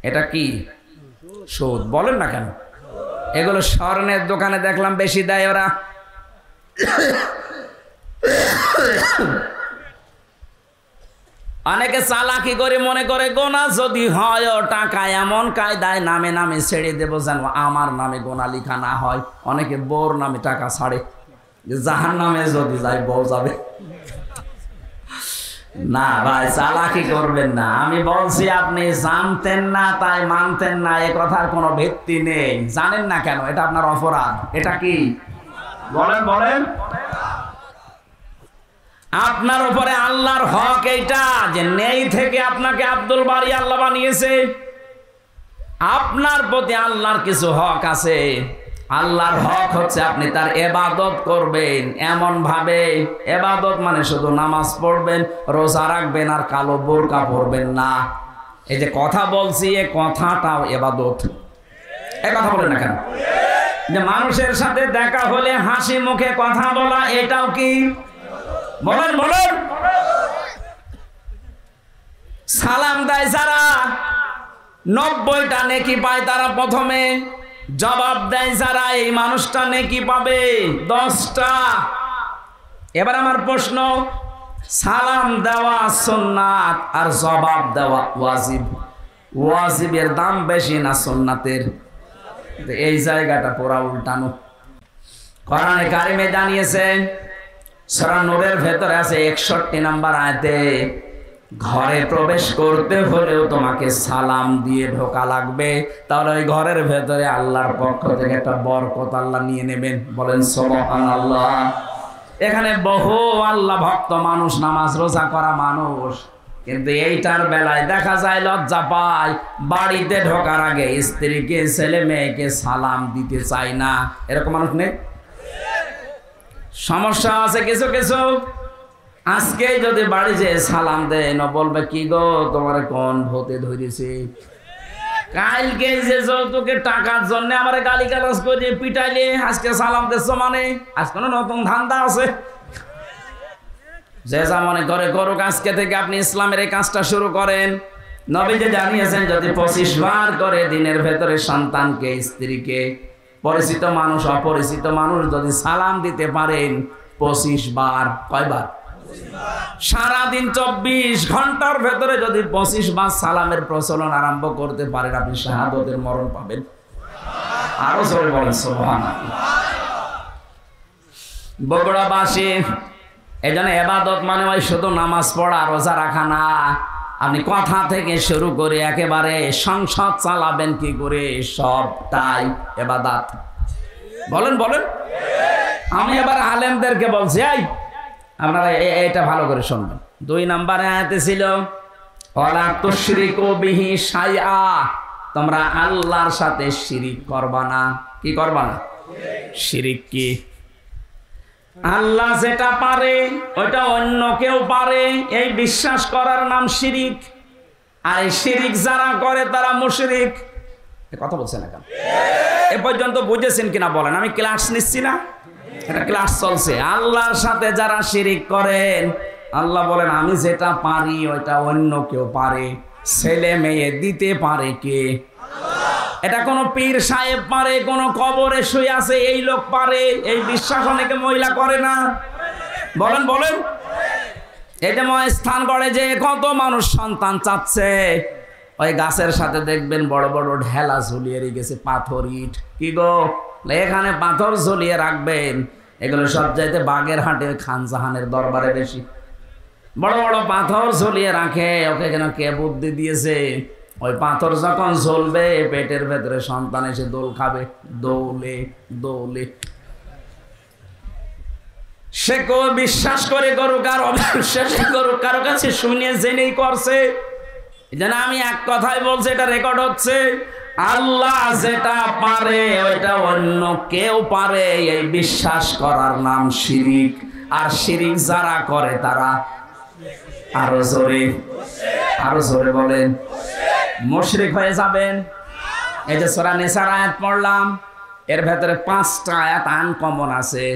এটা কি সুদ? বলেন না কেন? এগুলো স্বর্ণের দোকানে দেখলাম বেশি দেয় ওরা। অনেকে চালাকি করে মনে করে গোনা যদি হয় ও টাকা এমন কায়দায় নামে নামে ছেড়ে দেবো যেন আমার নামে গোনা লিখা না হয়। অনেকে বউর নামে টাকা ছাড়ে, জাহান নামে যদি যায় বউ যাবে। না ভাই, চালাকি করবেন না। আমি বলছি আপনি জানতেন না তাই মানতেন না, এ কথার কোনো ভিত্তি নেই। জানেন না কেন? এটা আপনার অপরাধ। এটা কি বলেন বলেন? আপনার উপরে আল্লাহর হক এইটা যে নেই থেকে আপনাকে আব্দুল বারী আল্লাহ বানিয়েছে। আপনার প্রতি আল্লাহর কিছু হক আছে। আল্লাহর হক হচ্ছে আপনি তার ইবাদত করবেন এমন ভাবে, ইবাদত মানে শুধু নামাজ পড়বেন, রোজা রাখবেন আর কালো বোরকা পরবেন না। এই যে কথা বলছি, এই কথাটাও ইবাদত। এই কথা বলেন না কেন? যে মানুষের সাথে দেখা হলে হাসি মুখে কথা বলা, এটাও কি? বলেন বলেন। সালাম দেয় যারা 90টা নেকি পায়, তারা প্রথমে জবাব দেয় যারা, এই মানুষটা নেকি পাবে 10টা। এবার আমার প্রশ্ন, সালাম দেওয়া সুন্নাত আর জবাব দেওয়া ওয়াজিব, ওয়াজিবের দাম বেশি না সুন্নাতের? এই জায়গাটা পুরা উল্টানো। কোরআনে কারিমে জানিয়েছে, সূরা নূরের ভেতরে আছে 61 নম্বর আয়াতে, ঘরে প্রবেশ করতে হলেও তোমাকে সালাম দিয়ে ঢোকা লাগবে, তাহলে ওই ঘরের ভেতরে আল্লাহর পক্ষ থেকে একটা বরকত আল্লাহ নিয়ে নেবেন। বলেন সুবহানাল্লাহ। এখানে বহু আল্লাহ ভক্ত মানুষ, নামাজ রোজা করা মানুষ, কিন্তু এইটার বেলায় দেখা যায় লজ্জা পায়, বাড়িতে ঢোকার আগে স্ত্রীকে ছেলে মেয়েকে সালাম দিতে চায় না। এরকম মানুষ নেই? সমস্যা আছে কিছু কিছু। আজকে যদি বাড়ি যে সালাম দেয় না, বলবে কি গো তোমার কোন ভূতে ধরেছে? কালকে যে যৌতুকের টাকার জন্য আমার গালি গালাজ করে পিটাইলে আজকে সালাম দিচ্ছ মানে আজ কোনো নতুন ধান্দা আছে? যে যা মনে করে করুক, আজকে থেকে আপনি ইসলামের এই কাজটা শুরু করেন। নবীজি জানিয়েছেন যদি 25 বার করে দিনের ভেতরে সন্তানকে, স্ত্রীকে, পরিচিত মানুষ অপরিচিত মানুষ যদি সালাম দিতে পারেন 25 বার, কয়বার? সারাদিন 24 ঘন্টার ভেতরে যদি 25 বার সালামের প্রচলন আরম্ভ করতে পারেন, আপনি শাহাদতের মরণ পাবেন। আরো জোরে বলেন সুবহানাল্লাহ। বগুড়াবাসী, এই জন্য ইবাদত মানে ওই শুধু নামাজ পড়া রোজা রাখা না। আপনি কথা থেকে শুরু করে একেবারে সংসদ চালাবেন কি করে, সবটাই ইবাদত। বলেন বলেন। আমি এবার আলেমদেরকে বলছি, এই আপনারা এটা ভালো করে শুনবেন। 2 নম্বরে আয়াতে ছিল ওয়ালা তুশরিকু বিহি শাইআ, তোমরা আল্লাহর সাথে শিরিক করবা না। কি করবা না? শিরিক কি? আল্লাহ যেটা পারে ওটা অন্য কেউ পারে, এই বিশ্বাস করার নাম শিরিক। আর এই শিরিক যারা করে তারা মুশরিক। কথা বলছেন না কেন? এ পর্যন্ত বুঝেছেন কিনা বলেন? আমি ক্লাস নিচ্ছি না, এটা ক্লাস চলছে। আল্লাহর সাথে যারা শিরিক করেন, আল্লাহ বলেন আমি যেটা পারি ওইটা অন্য কেউ পারে। ছেলে মেয়ে দিতে পারে কে? এটা কোনো পীর সাহেব পারে, কোনো কবরে শুয়ে আছে এই লোক পারে। এই বিশ্বাস অনেকে মহিলা করে না। বলেন বলেন। এই যে স্থান গড়ে যে কত মানুষ সন্তান চাচ্ছে, ওই গাছের সাথে দেখবেন বড় বড় ঢেলা ঝুলিয়ে রেখেছে, পাথর ইট। কি গো, এখানে পাথর ঝুলিয়ে রাখবেন। এগুলো সব চাইতে বাগেরহাটের খান জাহানের দরবারে বেশি বড় বড় পাথর ঝুলিয়ে রাখে। ওকে যেন কে বুদ্ধি দিয়েছে, ওই পাথর যখন ঝুলবে পেটের ভেতরে সন্তান এসে দোল খাবে, দৌলে দৌলে। সে কেউ বিশ্বাস করে করুক আর অবিশ্বাস করুক, কারো কাছে শুনে জেনেই করছে। যেন আমি এক কথাই বলছি, এটা রেকর্ড হচ্ছে, আল্লাহ যেটা পারে ওইটা অন্য কেউ পারে, এই বিশ্বাস করার নাম শিরিক। আর শিরিক যারা করে তারা আরো জোরে বলেন মুশরিক হয়ে যাবেন। এই যে সূরা নিসার আয়াত পড়লাম, এর ভেতরে 5টা আয়াত আনকমন আছে।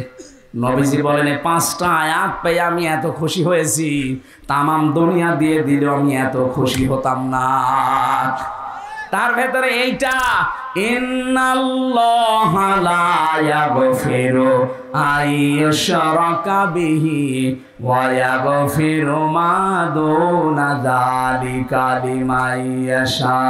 নবীজি বলেন এই 5টা আয়াত পেয়ে আমি এত খুশি হয়েছি, তামাম দুনিয়া দিয়ে দিলেও আমি এত খুশি হতাম না। তার ভেতরে এইটা, ইন্নাল্লাহা লা ইয়াগফিরু আইয়ুশরাকা বিহি ওয়া ইয়াগফিরু মা দুনা যালিকা লিমান ইয়াশা।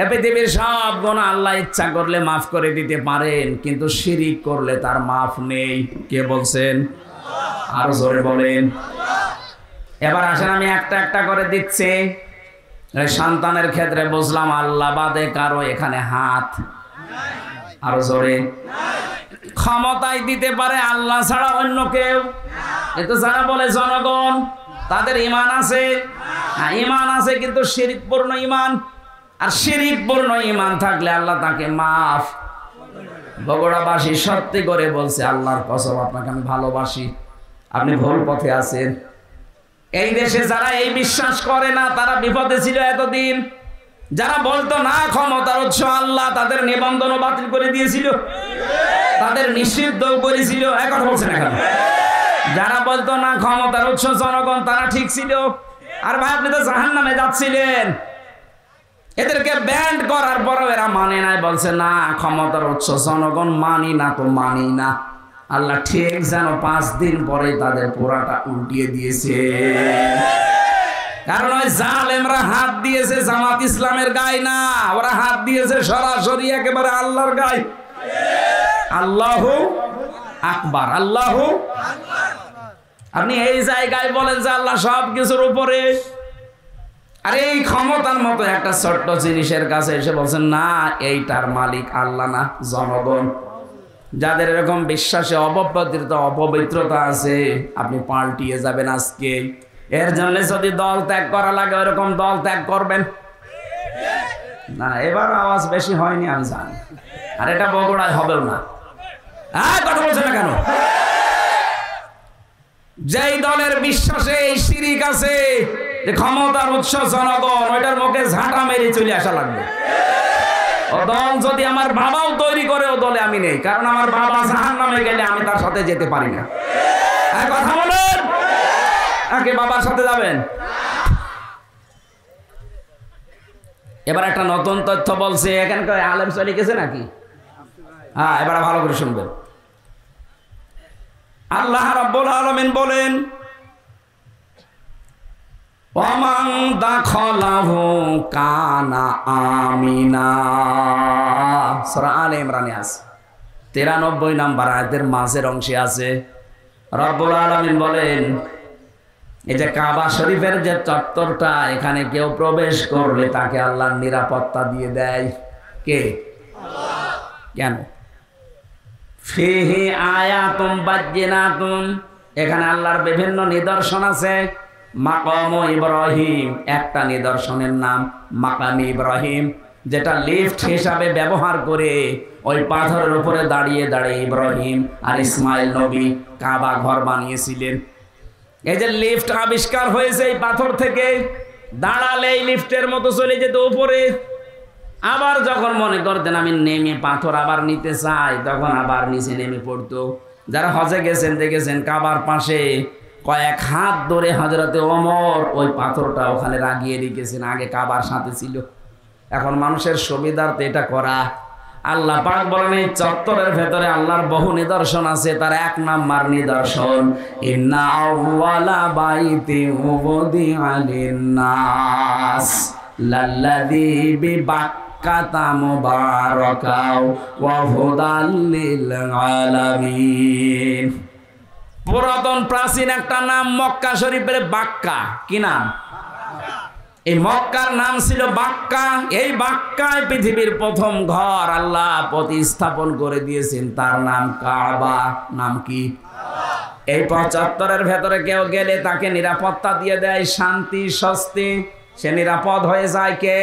এ পৃথিবীর সব গুনাহ আল্লাহ ইচ্ছা করলে মাফ করে দিতে পারেন, কিন্তু শিরিক করলে তার মাফ নেই। কে বলছেন? আরো জোরে বলেন। এবার আসেন আমি একটা একটা করে দিচ্ছি। সন্তানের ক্ষেত্রে বুঝলাম আল্লাহ বাদে কারো এখানে হাত, আরো জোরে। ক্ষমতায় দিতে পারে আল্লাহ ছাড়া অন্য কেউ, কিন্তু যারা বলে জনগণ তাদের ঈমান আছে, ঈমান আছে কিন্তু শিরকপূর্ণ ঈমান। আর শিরকপূর্ণ ঈমান থাকলে আল্লাহ তাকে মাফ। বগুড়াবাসী সত্যি করে বলছে, আল্লাহর কসম আপনাকে আমি ভালোবাসি, আপনি ভুল পথে আছেন। এই দেশে যারা এই বিশ্বাস করে না তারা বিপদে ছিল এতদিন। যারা বলতো না ক্ষমতার উৎস আল্লাহ, তাদের নিবন্ধন বাতিল করে দিয়েছিল, তাদের নিষিদ্ধ করেছিল। এখন বলছে না কেন? যারা বলতো না ক্ষমতার উৎস জনগণ, তারা ঠিক ছিল। আর ভাই আপনি তো জাহান্নামে যাচ্ছিলেন। এদেরকে ব্যান্ড করার পরও এরা মানে নাই, বলছে না ক্ষমতার উৎস জনগণ, মানি না তো মানি না। আল্লাহ ঠিক যেন 5 দিন পরে তাদের পুরাটা উল্টিয়ে দিয়েছে। কারণ ওই জালেমরা হাত দিয়েছে জামাত ইসলামের গায়ে না, ওরা হাত দিয়েছে সরাসরি একেবারে আল্লাহর গায়ে। আল্লাহু আকবার, আল্লাহু আকবার। আপনি এই জায়গায় বলেন যে আল্লাহ সব কিছুর উপরে, আর এই ক্ষমতার মতো একটা ছোট্ট জিনিসের কাছে এসে বলছেন না এইটার মালিক আল্লাহ না জনগণ। যাদের এরকম বিশ্বাসে অপবিত্রতা আছে, আপনি পাল্টিয়ে যাবেন আজকে। এর জন্য যদি দল ত্যাগ করা লাগে ওরকম দল ত্যাগ করবেন না। এবার আওয়াজ বেশি হয়নি আমি জানি, আর এটা বগুড়ায় হবেও না। কথা বলছে না কেন? যেই দলের বিশ্বাসে এই শিরিক আছে যে ক্ষমতার উৎস জনগণ, ওইটার মুখে ঝাঁটা মেরে চলে আসা লাগবে। ও দল যদি আমার বাবাও তৈরি করে, ও দলে আমি নেই, কারণ আমার বাবা জাহান্নামে গেলে আমি তার সাথে যেতে পারি না। কথা বলেন, আগে বাবার সাথে যাবেন? এবার একটা নতুন তথ্য বলছে, এখানকার আলেম চলে গেছে নাকি? হ্যাঁ, এবার ভালো করে শুনবেন। আল্লাহ রাব্বুল আলামিন বলেন, ওয়ামান দাখালাহু কানা আমিনা। সূরা আলে ইমরানে আছে, 93 নম্বর আয়াতের মাঝের অংশে আছে। রব্বুল আলামিন বলেন, এই যে কাবা শরীফের যে চত্বরটা, এখানে কেউ প্রবেশ করলে তাকে আল্লাহর নিরাপত্তা দিয়ে দেয়। কে? আল্লাহ। কেন? ফিহি আয়াতুম বাজ্জিনাতুন, এখানে আল্লাহর বিভিন্ন নিদর্শন আছে। মাকাম ইব্রাহিম, একটা নিদর্শনের নাম মাকাম ইব্রাহিম, যেটা লিফট হিসাবে ব্যবহার করে ওই পাথরের উপরে দাঁড়িয়ে দাঁড়িয়ে ইব্রাহিম আর ইসমাইল নবী কাবা ঘর বানিয়েছিলেন। এই যে লিফট আবিষ্কার হয়েছে এই পাথর থেকে, দাঁড়ালে এই লিফটের মতো চলে যেত উপরে। আবার যখন মনে করতেন আমি নেমে পাথর আবার নিতে চাই, তখন আবার নিচে নেমে পড়তো। যারা হজে গেছেন দেখেছেন কাবার পাশে কয়েক হাত ধরে হযরতে ওমর ওই পাথরটা ওখানে রাগিয়ে রেখেছেন, আগে কাবার সাথে ছিল। এখন মানুষের সুবিধার্থে এটা করা। আল্লাহ পাক বলেন এই চত্বরের ভেতরে আল্লাহর বহু নিদর্শন আছে। তার 1 নাম্বার নিদর্শন, ইন্না আউওয়ালা বাইতি উবদিআ লিন-নাস লাল্লাযী বিবাক্কাতা মুবারাকাও ওয়া হুদাল লিল আলামিন। পুরাতন প্রাচীন একটা নাম মক্কা শরীফের বাক্কা। কি নাম? এই মক্কার নাম ছিল বাক্কা। এই বাক্কায় পৃথিবীর প্রথম ঘর আল্লাহ প্রতিস্থাপন করে দিয়েছেন, তার নাম কাবা। নাম কি? এই 75-এর ভেতরে কেউ গেলে তাকে নিরাপত্তা দিয়ে দেয়, শান্তি স্বস্তি, সে নিরাপদ হয়ে যায় কে?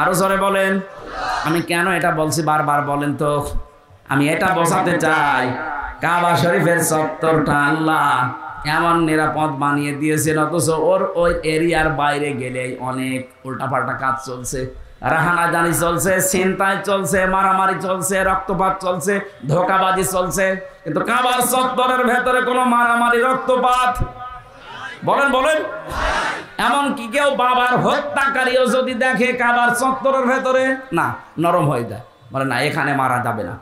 আরো জোরে বলেন। আমি কেন এটা বলছি বারবার বলেন তো? আমি এটা বোঝাতে চাই, কাবা শরীফের চত্বরটা আল্লাহ এমন নিরাপদ বানিয়ে দিয়েছেন, অথচ ওই এরিয়ার বাইরে গেলে অনেক উল্টাপাল্টা কাজ চলছে, রাহানাজানি চলছে, ছিনতাই চলছে, মারামারি চলছে, রক্তপাত চলছে, ধোঁকাবাজি চলছে। কিন্তু কাবার চত্বরের ভেতরে কোনো মারামারি রক্তপাত বলেন বলেন এমন কি কেউ বাবার হত্যাকারীও যদি দেখে কাবার চত্বরের ভেতরে, না, নরম হয়ে যায়, বলে না এখানে মারা যাবে না,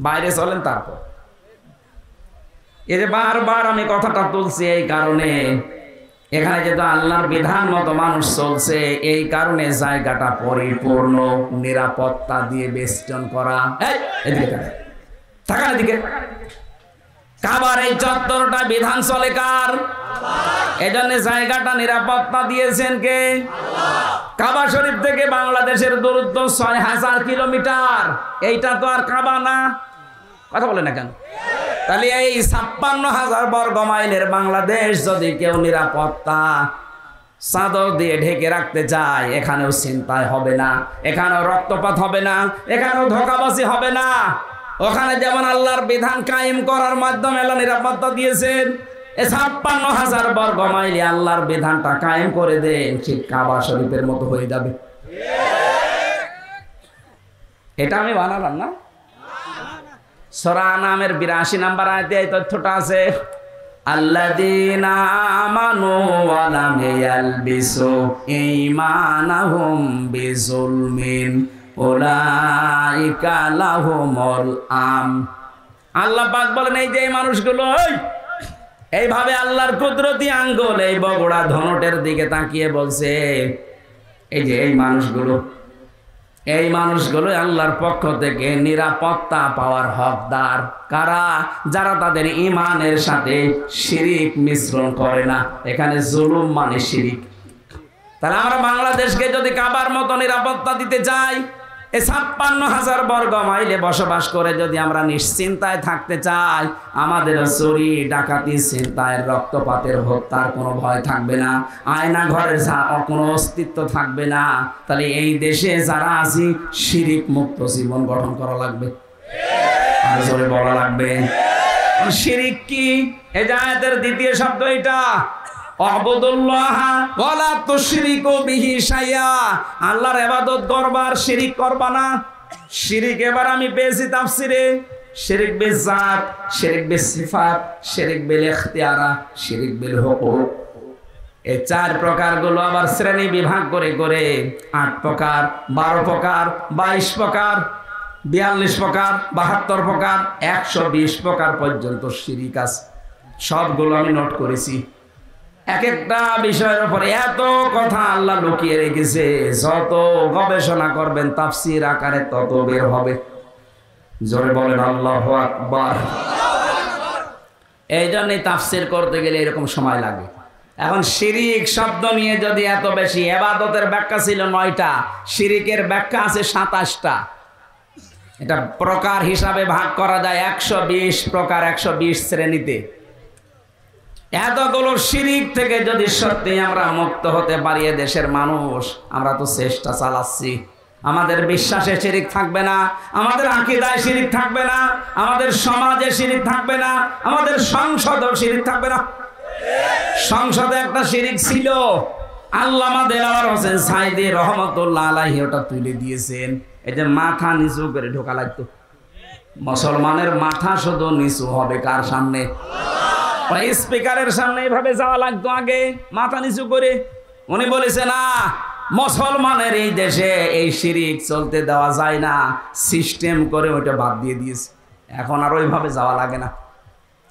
বাইরে চলেন। তারপর এই যে বারবার আমি কথাটা তুলছি এই কারণে, এখানে যেহেতু আল্লাহর বিধান মতো মানুষ চলছে, এই কারণে জায়গাটা পরিপূর্ণ নিরাপত্তা দিয়ে বেষ্টন করা। এদিকে থাকা, এদিকে কাবার এই চত্বরটা বিধান চলে কার? এজন্য জায়গাটা নিরাপত্তা দিয়েছেন কে? কাবা শরীফ থেকে বাংলাদেশের দূরত্ব 6000 কিলোমিটার। এইটা তো আর কাবা না, কথা বলে না কেন? তাহলে এই 56,000 বর্গ মাইলের বাংলাদেশ যদি কেউ নিরাপত্তা চাদর দিয়ে ঢেকে রাখতে চায়, এখানেও ছিনতাই হবে না, এখানেও রক্তপাত হবে না, এখানেও ধোঁকাবাজি হবে না। ওখানে যেমন আল্লাহর বিধান কায়েম করার মাধ্যমে আল্লাহ নিরাপত্তা দিয়েছেন, 56,000 বর্গ মাইলে আল্লাহর বিধানটা কায়েম করে দেন, ঠিক কাবা শরীফের মতো হয়ে যাবে। এটা আমি বানালাম না, সূরা আনামের 82 নম্বর আয়াতে এই তথ্যটা আছে। আল্লাযীনা আমানু ওয়া লাম ইয়ালবিসু ঈমানাহুম বিযুলমিন উলাইকা লাহুমুল আমন। আল্লাহ পাক বলেন, এই যে এই মানুষগুলো এইভাবে আল্লাহর কুদরতি আঙ্গুল এই বগুড়া ধনটের দিকে তাকিয়ে বলছে, এই যে এই মানুষগুলো আল্লাহর পক্ষ থেকে নিরাপত্তা পাওয়ার হকদার। কারা? যারা তাদের ঈমানের সাথে শিরিক মিশ্রণ করে না। এখানে জুলুম মানে শিরিক। তাহলে আমরা বাংলাদেশকে যদি কাবার মতো নিরাপত্তা দিতে চাই, এই 56,000 বর্গ মাইলে বসবাস করে যদি আমরা নিশ্চিন্তায় থাকতে চাই, আমাদের চুরি ডাকাতি ছিনতাইয়ের রক্তপাতের হত্যার কোনো ভয় থাকবে না, আয়না ঘরের কোনো অস্তিত্ব থাকবে না, তাহলে এই দেশে যারা আছি শিরিক মুক্ত জীবন গঠন করা লাগবে, আর জোরে বলা লাগবে। শিরিক কি? এই যে আয়াতের দ্বিতীয় শব্দ এটা, আল্লাহর ইবাদত করবার, শিরিক করবা না। শিরিক এবার আমি পেয়েছি তাফসিরে, শিরিক বিল জাত, শিরিক বিল সিফাত, শিরিক বিল ইখতিয়ারা, শিরিক বিল হুকুক। এই 4 প্রকারগুলো আবার শ্রেণী বিভাগ করে করে 8 প্রকার, 12 প্রকার, 22 প্রকার, 42 প্রকার, 72 প্রকার, 120 প্রকার পর্যন্ত শিরিক আছে। সবগুলো আমি নোট করেছি। এক একটা বিষয়ের উপরে এত কথা আল্লাহ লুকিয়ে রেখেছে, যত গবেষণা করবেন তাফসীর আকারে তত বের হবে। জোরে বলেন আল্লাহু আকবার। এই জন্যই তাফসীর করতে গেলে এরকম সময় লাগে। এখন শিরিক শব্দ নিয়ে যদি এত বেশি, ইবাদতের ব্যাখ্যা ছিল 9টা, শিরিকের ব্যাখ্যা আছে 27টা। এটা প্রকার হিসাবে ভাগ করা যায় 120 প্রকার, 120 শ্রেণীতে। এতগুলো শিরিক থেকে যদি সত্যি আমরা মুক্ত হতে পারি, দেশের মানুষ, আমরা তো চেষ্টা চালাচ্ছি। আমাদের বিশ্বাসে শিরিক থাকবে না, আমাদের আকীদায় শিরিক থাকবে না, আমাদের সমাজে শিরিক থাকবে না, আমাদের সংসদেও শিরিক থাকবে না। সংসদে একটা শিরিক ছিল, আল্লামা দেলাওয়ার হোসেন সাইদি রহমতুল্লাহ আলাইহি ওটা তুলে দিয়েছেন। এই যে মাথা নিচু করে ঢোকা লাগতো, মুসলমানের মাথা শুধু নিচু হবে কার সামনে? স্পিকারের সামনে এইভাবে যাওয়া লাগতো আগে, মাথা নিচু করে। উনি বলেছে না, মুসলমানের এই দেশে এই শিরিক চলতে দেওয়া যায় না, সিস্টেম করে ওইটা বাদ দিয়ে দিয়েছে। এখন আর ওইভাবে যাওয়া লাগে না।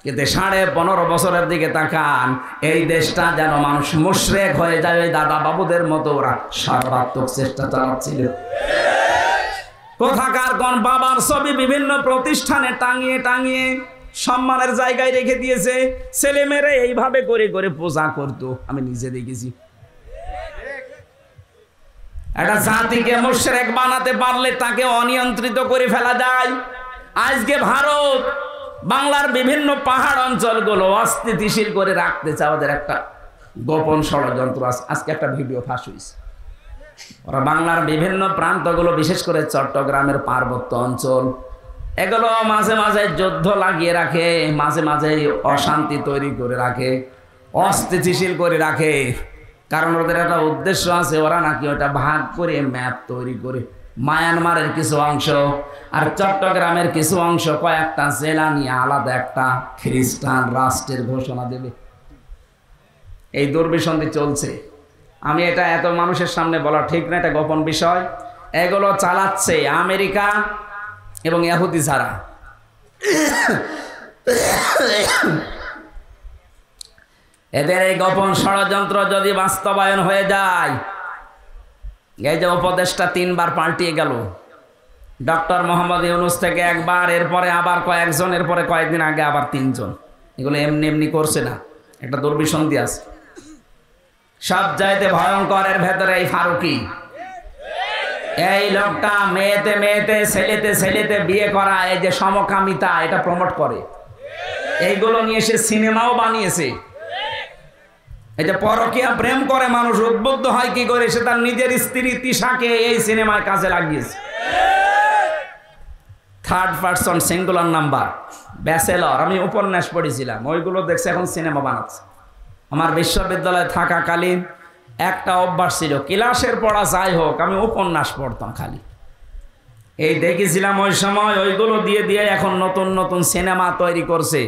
কিন্তু 15.5 বছরের দিকে তাকান, এই দেশটা যেন মানুষ মুশরিক হয়ে যায়, ওই দাদা বাবুদের মতো ওরা সর্বাত্মক চেষ্টা চালাচ্ছিল। কোথাকার কোন বাবার ছবি বিভিন্ন প্রতিষ্ঠানে টাঙিয়ে টাঙিয়ে সম্মানের জায়গায় রেখে দিয়েছে, ছেলেমেয়েরা এইভাবে করে করে পূজা করতো, আমি নিজে দেখেছি। একটা জাতিকে মুশরিক বানাতে পারলে তাকে অনিয়ন্ত্রিত করে ফেলা যায়। আজকে ভারত বাংলার বিভিন্ন পাহাড় অঞ্চলগুলো অস্থিতিশীল করে রাখতে চায়, ওদের একটা গোপন ষড়যন্ত্র আছে। আজকে একটা ভিডিও ফাঁস হয়েছে। ওরা বাংলার বিভিন্ন প্রান্তগুলো, বিশেষ করে চট্টগ্রামের পার্বত্য অঞ্চল, এগুলো মাঝে মাঝে যুদ্ধ লাগিয়ে রাখে, মাঝে মাঝে অশান্তি তৈরি করে রাখে, অস্থিতিশীল করে রাখে। কারণ ওদের একটা উদ্দেশ্য আছে, ওরা নাকি ওটা ভাগ করে ম্যাপ তৈরি করে মায়ানমারের কিছু অংশ আর চট্টগ্রামের কিছু অংশ কয়েকটা জেলা নিয়ে আলাদা একটা খ্রিস্টান রাষ্ট্রের ঘোষণা দেবে। এই দুর্বিসন্ধি চলছে। আমি এটা এত মানুষের সামনে বলা ঠিক না, এটা গোপন বিষয়। এগুলো চালাচ্ছে আমেরিকা এবং ইহুদি ছাড়া। এদের এই গোপন ষড়যন্ত্র যদি বাস্তবায়ন হয়ে যায়, এই যে উপদেশটা 3 বার পাল্টিয়ে গেল, ডক্টর মোহাম্মদ ইউনূস থেকে একবার, এরপরে আবার কয়েকজন, এরপরে কয়েকদিন আগে আবার 3 জন। এগুলো এমনি এমনি করছে না, একটা দুর্বিসন্ধি আছে। সব চাইতে ভয়ঙ্কর এর ভেতরে এই ফারুকি, এই লোকটা মেয়েতে মেয়েতে ছেলেতে ছেলেতে বিয়ে করা, এই যে সমকামিতা, এটা প্রমোট করে। এইগুলো নিয়ে সে সিনেমাও বানিয়েছে। এই যে পরকীয়া প্রেম করে মানুষ উদ্বুদ্ধ হয় কি করে, সে তার নিজের স্ত্রী তিশাকে এই সিনেমায় কাজে লাগিয়েছে। 3rd person singular number, bachelor, আমি উপন্যাস পড়েছিলাম, ওইগুলো দেখছে এখন সিনেমা বানাচ্ছে। আমার বিশ্ববিদ্যালয়ে থাকাকালীন একটা অভ্যাস ছিল, ক্লাসের পড়া যাই হোক, আমি উপন্যাস পড়তাম খালি। এই দেখেছিলাম ওই সময়, ওইগুলো দিয়ে দিয়ে এখন নতুন নতুন সিনেমা তৈরি করছে।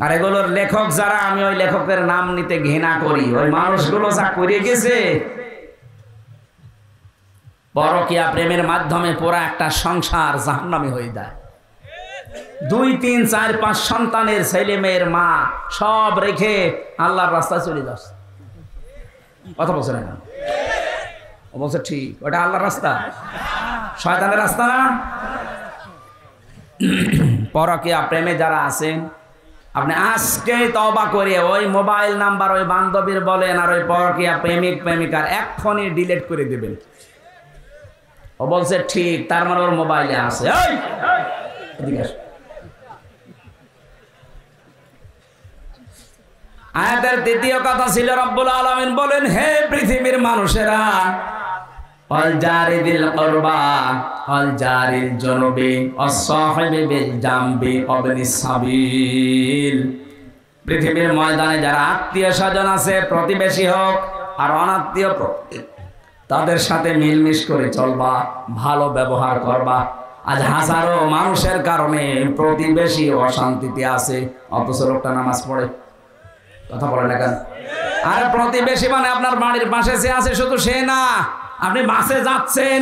আর এগুলোর লেখক যারা, আমি ওই লেখকের নাম নিতে ঘৃণা করি। ওই মানুষগুলো যা করে গেছে, পরকীয়া প্রেমের মাধ্যমে পুরা একটা সংসার জাহান্নামী হয়ে যায়। 2, 3, 4, 5 সন্তানের ছেলে মেয়ের মা সব রেখে আল্লাহর রাস্তায় চলে যাচ্ছে। কথা বলছে না, ও বলছে ঠিক, ওটা আল্লাহর রাস্তা, শয়তানের রাস্তা না। পরকীয়া প্রেমে যারা আছেন, আপনি আজকে তওবা করে ওই মোবাইল নাম্বার ওই বান্ধবীর বলেন আর ওই পরকীয়া প্রেমিক প্রেমিকার এক্ষুনি ডিলিট করে দেবেন। ও বলছে ঠিক, তার মানে ওর মোবাইলে আছে। আয়াতের 2য় কথা ছিল, রব্বুল আলামিন বলেন, হে পৃথিবীর মানুষেরা, ওয়াল জারি বিল কুরবা ওয়াল জারিল জুনুবি ওয়াস সাহিবি বিল জামবি ওয়াবনিস সাবিল। পৃথিবীর ময়দানে যারা আত্মীয় স্বজন আছে, প্রতিবেশী হোক আর অনাত্মীয়, তাদের সাথে মিলমিশ করে চলবা, ভালো ব্যবহার করবা। আজ হাজারো মানুষের কারণে প্রতিবেশী অশান্তিতে আছে, অথচ লোকটা নামাজ পড়ে। কথা বলে না কেন? আর প্রতিবেশী মানে আপনার বাড়ির পাশে যে আছে, শুধু সে না, আপনি বাসে যাচ্ছেন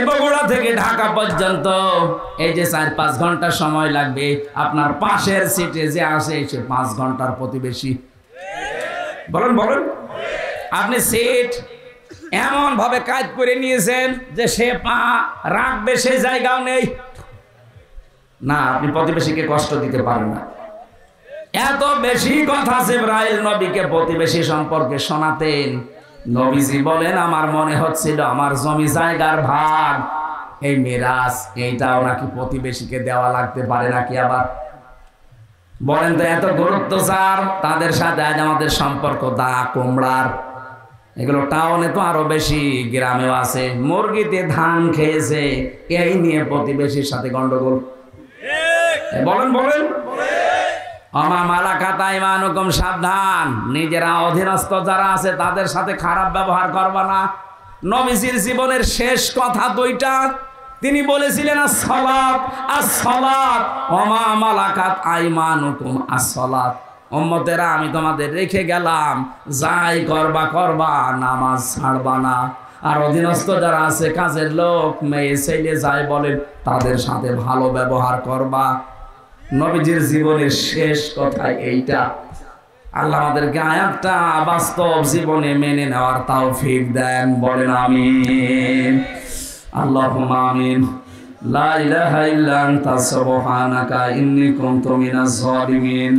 বগুড়া থেকে ঢাকা পর্যন্ত, এই যে 4-5 ঘন্টা সময় লাগবে, আপনার পাশের সিটে যে আসে সে 5 ঘন্টার প্রতিবেশী। বলেন বলেন, আপনি সিট এমন ভাবে কাজ করে নিয়েছেন যে সে পা রাখবে সে জায়গাও নেই না, আপনি প্রতিবেশীকে কষ্ট দিতে পারেন না। এত বেশি কথা জিবরাইল নবীকে প্রতিবেশী সম্পর্কে শোনাতেন। নবীজি বলেন, আমার মনে হচ্ছিল আমার জমি জায়গার ভাগ, এই মিরাস, এইটাও নাকি প্রতিবেশীকে দেওয়া লাগতে পারে নাকি। আবার বলেন তো, এত গুরুত্ব স্যার তাদের সাথে আজ আমাদের সম্পর্ক দা কুমড়ার। এগুলো টাউনে তো আরো বেশি, গ্রামেও আছে। মুরগিতে ধান খেয়েছে, এই নিয়ে প্রতিবেশীর সাথে গন্ডগোল। বলেন বলেন, আমা মালাকাত আইমানুকুম, সাবধান, নিজেরা অধীনস্থ যারা আছে তাদের সাথে খারাপ ব্যবহার করবা না। নবীজির জীবনের শেষ কথা 2টা, তিনি বলেছিলেন as-সালাত as-সালাত, আমা মালাকাত আইমানুকুম as-সালাত। উম্মতেরা, আমি তোমাদের রেখে গেলাম, যাই করবা করবা, নামাজ ছাড়বা না। আর অধীনস্থ যারা আছে, কাজের লোক, মেয়ে ছেলে যাই বলেন, তাদের সাথে ভালো ব্যবহার করবা। নবীজির জীবনের শেষ কথা এইটা। আল্লাহ আমাদেরকে আয়াতটা বাস্তব জীবনে মেনে নেওয়ার তৌফিক দেন, বলেন আমিন। আল্লাহুম্মা আমিন। লা ইলাহা ইল্লা আনতা সুবহানাকা ইন্নী কুনতু মিনাজ জালিমিন।